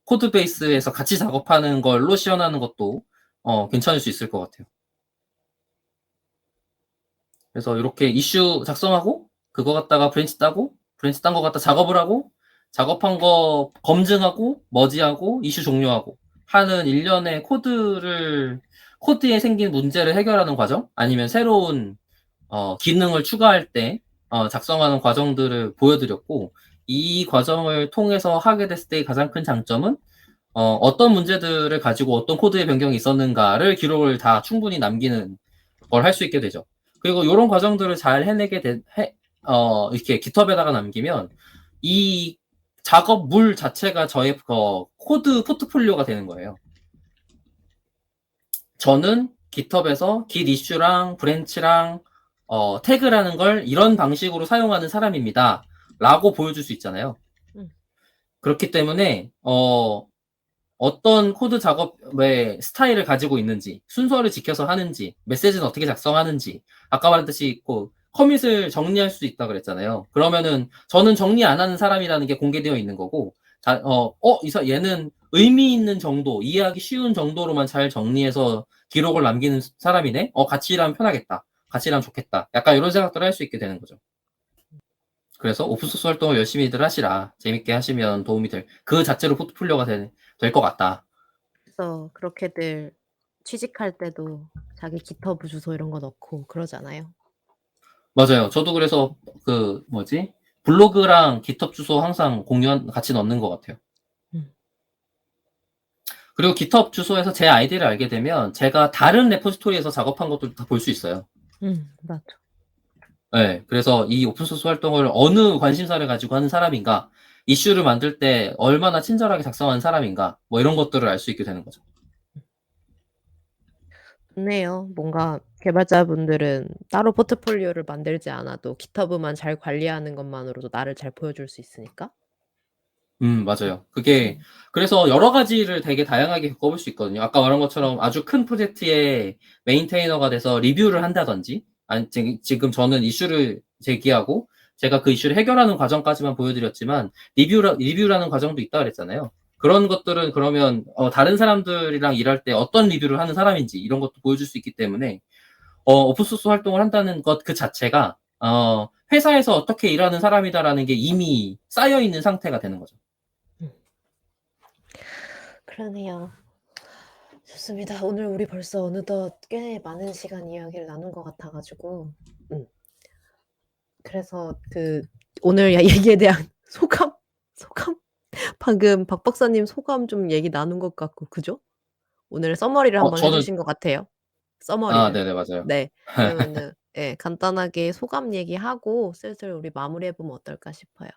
C: 코드 베이스에서 같이 작업하는 걸로 시연하는 것도 괜찮을 수 있을 것 같아요. 그래서 이렇게 이슈 작성하고 그거 갖다가 브랜치 따고 브랜치 딴 거 갖다 작업을 하고 작업한 거 검증하고 머지하고 이슈 종료하고 하는 일련의 코드에 생긴 문제를 해결하는 과정, 아니면 새로운 기능을 추가할 때 작성하는 과정들을 보여드렸고, 이 과정을 통해서 하게 됐을 때의 가장 큰 장점은 어떤 문제들을 가지고 어떤 코드의 변경이 있었는가를 기록을 다 충분히 남기는 걸 할 수 있게 되죠. 그리고 이런 과정들을 잘 해내게 이렇게 GitHub에다가 남기면 이 작업물 자체가 저의 코드 포트폴리오가 되는 거예요. 저는 GitHub에서 Git 이슈랑 브랜치랑 태그라는 걸 이런 방식으로 사용하는 사람입니다 라고 보여줄 수 있잖아요. 그렇기 때문에 어떤 코드 작업의 스타일을 가지고 있는지, 순서를 지켜서 하는지, 메시지는 어떻게 작성하는지, 아까 말했듯이 커밋을 정리할 수 있다 그랬잖아요. 그러면은 저는 정리 안 하는 사람이라는 게 공개되어 있는 거고, 얘는 의미 있는 정도, 이해하기 쉬운 정도로만 잘 정리해서 기록을 남기는 사람이네? 같이 일하면 편하겠다. 같이 일하면 좋겠다. 약간 이런 생각들을 할 수 있게 되는 거죠. 그래서 오픈소스 활동을 열심히들 하시라. 재밌게 하시면 도움이 그 자체로 포트폴리오가 될 것 같다.
A: 그래서 그렇게들 취직할 때도 자기 GitHub 주소 이런 거 넣고 그러잖아요.
C: 맞아요. 저도 그래서 블로그랑 GitHub 주소 항상 같이 넣는 것 같아요. 그리고 GitHub 주소에서 제 아이디를 알게 되면 제가 다른 레포지토리에서 작업한 것도 다 볼 수 있어요.
A: 맞죠.
C: 네, 그래서 이 오픈소스 활동을 어느 관심사를 가지고 하는 사람인가, 이슈를 만들 때 얼마나 친절하게 작성한 사람인가 뭐 이런 것들을 알 수 있게 되는 거죠.
A: 좋네요. 뭔가 개발자분들은 따로 포트폴리오를 만들지 않아도 GitHub만 잘 관리하는 것만으로도 나를 잘 보여줄 수 있으니까. 음.
C: 맞아요. 그게
A: 음.
C: 그래서 여러 가지를 되게 다양하게 겪어볼 수 있거든요. 아까 말한 것처럼 아주 큰 프로젝트의 메인테이너가 돼서 리뷰를 한다든지, 아니 지금 저는 이슈를 제기하고 제가 그 이슈를 해결하는 과정까지만 보여드렸지만 리뷰라는 과정도 있다 그랬잖아요. 그런 것들은 그러면 다른 사람들이랑 일할 때 어떤 리뷰를 하는 사람인지 이런 것도 보여줄 수 있기 때문에 오픈소스 활동을 한다는 것 그 자체가 회사에서 어떻게 일하는 사람이다라는 게 이미 쌓여 있는 상태가 되는 거죠.
A: 음. 그러네요. 좋습니다. 오늘 우리 벌써 어느덧 꽤 많은 시간 이야기를 나눈 것 같아 가지고 그래서 오늘 얘기에 대한 소감 방금 박 박사님 소감 좀 얘기 나눈 것 같고 그죠? 오늘 서머리를 한번 해
C: 저는
A: 주신 것 같아요. 서머리를.
C: 네네, 맞아요.
A: 네. 그러면은 예 간단하게 소감 얘기하고 슬슬 우리 마무리해 보면 어떨까 싶어요.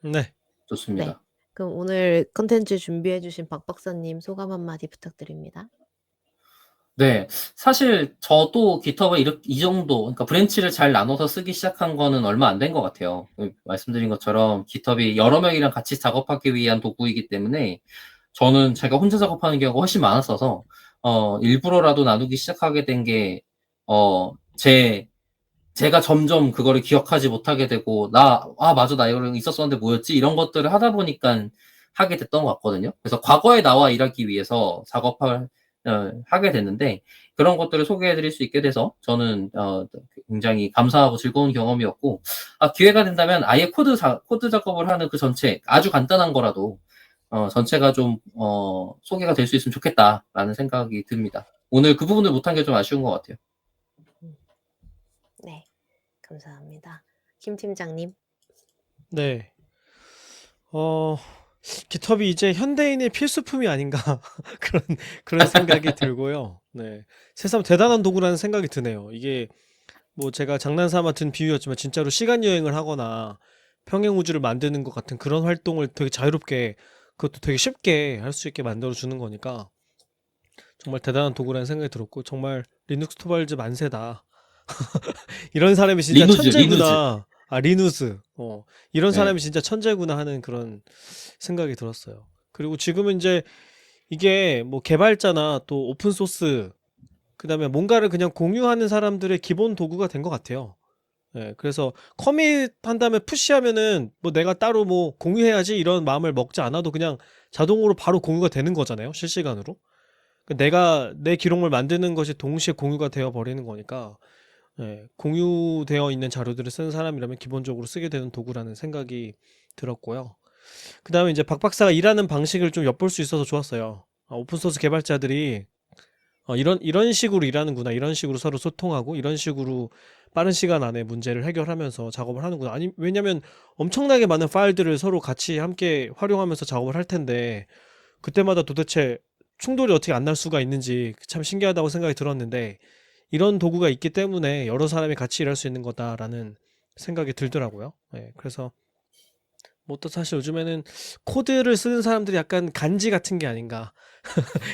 B: 네.
A: 네.
C: 좋습니다.
A: 그럼 오늘 콘텐츠 준비해 주신 박 박사님 소감 한마디 부탁드립니다.
C: 네. 사실 저도 깃허브 이 정도, 그러니까 브랜치를 잘 나눠서 쓰기 시작한 거는 얼마 안 된 것 같아요. 말씀드린 것처럼 깃허브이 여러 명이랑 같이 작업하기 위한 도구이기 때문에 저는 제가 혼자 작업하는 경우가 훨씬 많았어서 일부러라도 나누기 시작하게 된 게 제가 점점 그거를 기억하지 못하게 되고 맞아, 나 이거 있었었는데 뭐였지? 이런 것들을 하다 보니까 하게 됐던 것 같거든요. 그래서 과거에 나와 일하기 위해서 하게 됐는데 그런 것들을 소개해 드릴 수 있게 돼서 저는 굉장히 감사하고 즐거운 경험이었고, 기회가 된다면 아예 코드 작업을 하는 그 전체, 아주 간단한 거라도 전체가 좀 소개가 될 수 있으면 좋겠다라는 생각이 듭니다. 오늘 그 부분을 못한 게 좀 아쉬운 것 같아요.
A: 네. 감사합니다. 김 팀장님.
B: 네. 깃허브이 이제 현대인의 필수품이 아닌가 그런 생각이 들고요. 네. 새삼 대단한 도구라는 생각이 드네요. 이게 뭐 제가 장난삼아 든 비유였지만 진짜로 시간 여행을 하거나 평행 우주를 만드는 것 같은 그런 활동을 되게 자유롭게, 그것도 되게 쉽게 할 수 있게 만들어 주는 거니까 정말 대단한 도구라는 생각이 들었고, 정말 리눅스 토발즈 만세다. 이런 사람이 진짜
C: 리누즈.
B: 천재구나. 리누스. 이런
C: 네.
B: 사람이 진짜 천재구나 하는 그런 생각이 들었어요. 그리고 지금은 이제 이게 뭐 개발자나 또 오픈 소스, 그다음에 뭔가를 그냥 공유하는 사람들의 기본 도구가 된 것 같아요. 예, 그래서 커밋 한 다음에 푸시하면은 뭐 내가 따로 뭐 공유해야지 이런 마음을 먹지 않아도 그냥 자동으로 바로 공유가 되는 거잖아요, 실시간으로. 내가 내 기록물 만드는 것이 동시에 공유가 되어 버리는 거니까, 예, 공유되어 있는 자료들을 쓰는 사람이라면 기본적으로 쓰게 되는 도구라는 생각이 들었고요. 그 다음에 이제 박 박사가 일하는 방식을 좀 엿볼 수 있어서 좋았어요. 오픈소스 개발자들이 이런 식으로 일하는구나, 이런 식으로 서로 소통하고 이런 식으로 빠른 시간 안에 문제를 해결하면서 작업을 하는구나. 왜냐면 엄청나게 많은 파일들을 서로 같이 함께 활용하면서 작업을 할 텐데 그때마다 도대체 충돌이 어떻게 안 날 수가 있는지 참 신기하다고 생각이 들었는데, 이런 도구가 있기 때문에 여러 사람이 같이 일할 수 있는 거다라는 생각이 들더라고요. 네, 그래서 뭐 또 사실 요즘에는 코드를 쓰는 사람들이 약간 간지 같은 게 아닌가.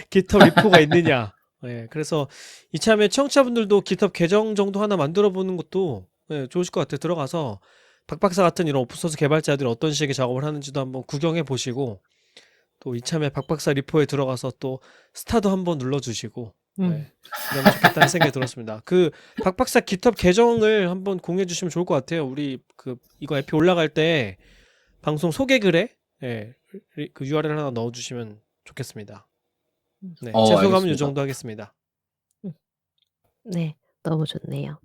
B: 깃허브 리포가 있느냐. 네, 그래서 이참에 청취자분들도 깃허브 계정 정도 하나 만들어 보는 것도 좋으실 것 같아요. 들어가서 박 박사 같은 이런 오픈소스 개발자들이 어떤 식의 작업을 하는지도 한번 구경해 보시고, 또 이참에 박 박사 리포에 들어가서 또 스타도 한번 눌러주시고, 네, 그러면 좋겠다는 생각이 들었습니다. 그 박 박사 깃허브 계정을 한번 공유해 주시면 좋을 것 같아요. 우리 이거 에피 올라갈 때 방송 소개 글에 그 URL 하나 넣어주시면 좋겠습니다. 네, 제 소감은 이
C: 알겠습니다.
B: 정도 하겠습니다.
A: 네. 너무 좋네요.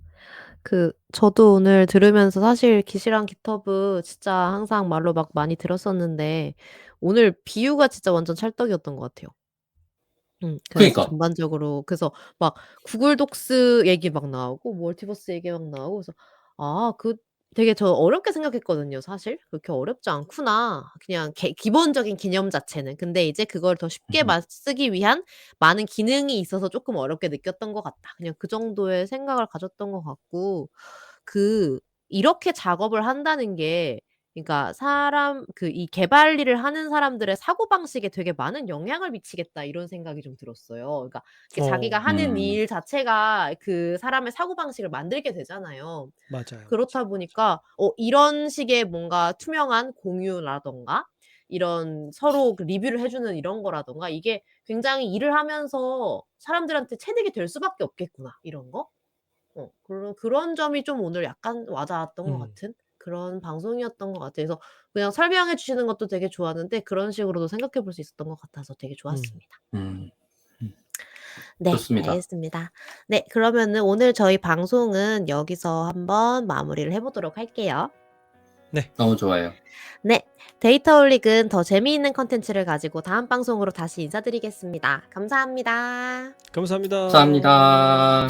A: 저도 오늘 들으면서 사실 깃이랑 깃허브 진짜 항상 말로 막 많이 들었었는데 오늘 비유가 진짜 완전 찰떡이었던 것 같아요. 그래서
C: 그니까.
A: 전반적으로 그래서 막 구글 독스 얘기 막 나오고 멀티버스 얘기 막 나오고 그래서 되게 저 어렵게 생각했거든요 사실. '그렇게 어렵지 않구나. 그냥 기본적인 개념 자체는.' 근데 이제 그걸 더 쉽게 쓰기 위한 많은 기능이 있어서 쪼끔 어렵게 느꼈던 것 같다. 그냥 그 정도의 생각을 가졌던 것 같고 그 이렇게 작업을 한다는 게 그러니까 사람 이 개발 일을 하는 사람들의 사고방식에 되게 많은 영향을 미치겠다 이런 생각이 좀 들었어요. 그러니까 이게 자기가
B: 어.
A: 하는 일 자체가 그 사람의 사고방식을 만들게 되잖아요.
B: 맞아요.
A: 그렇다 보니까 이런 식의 뭔가 투명한 공유라든가 이런 서로 그 리뷰를 해 주는 이런 거라든가 이게 굉장히 일을 하면서 사람들한테 체득이 될 수밖에 없겠구나 이런 거? 그런 점이 좀 오늘 약간 와 닿았던 것
B: 음.
A: 같은 그런 방송이었던 것 같아요. 그래서 그냥 설명해 주시는 것도 되게 좋았는데 그런 식으로도 생각해 볼 수 있었던 것 같아서 되게
B: 음.
A: 좋았습니다.
C: 음.
A: 네,
C: 좋습니다.
A: 알겠습니다. 네, 그러면은 오늘 저희 방송은 여기서 한번 마무리를 해 보도록 할게요.
B: 네.
C: 너무 좋아요.
A: 네, 데이터올릭은 더 재미있는 콘텐츠를 가지고 다음 방송으로 다시 인사드리겠습니다. 감사합니다.
B: 감사합니다.
C: 감사합니다.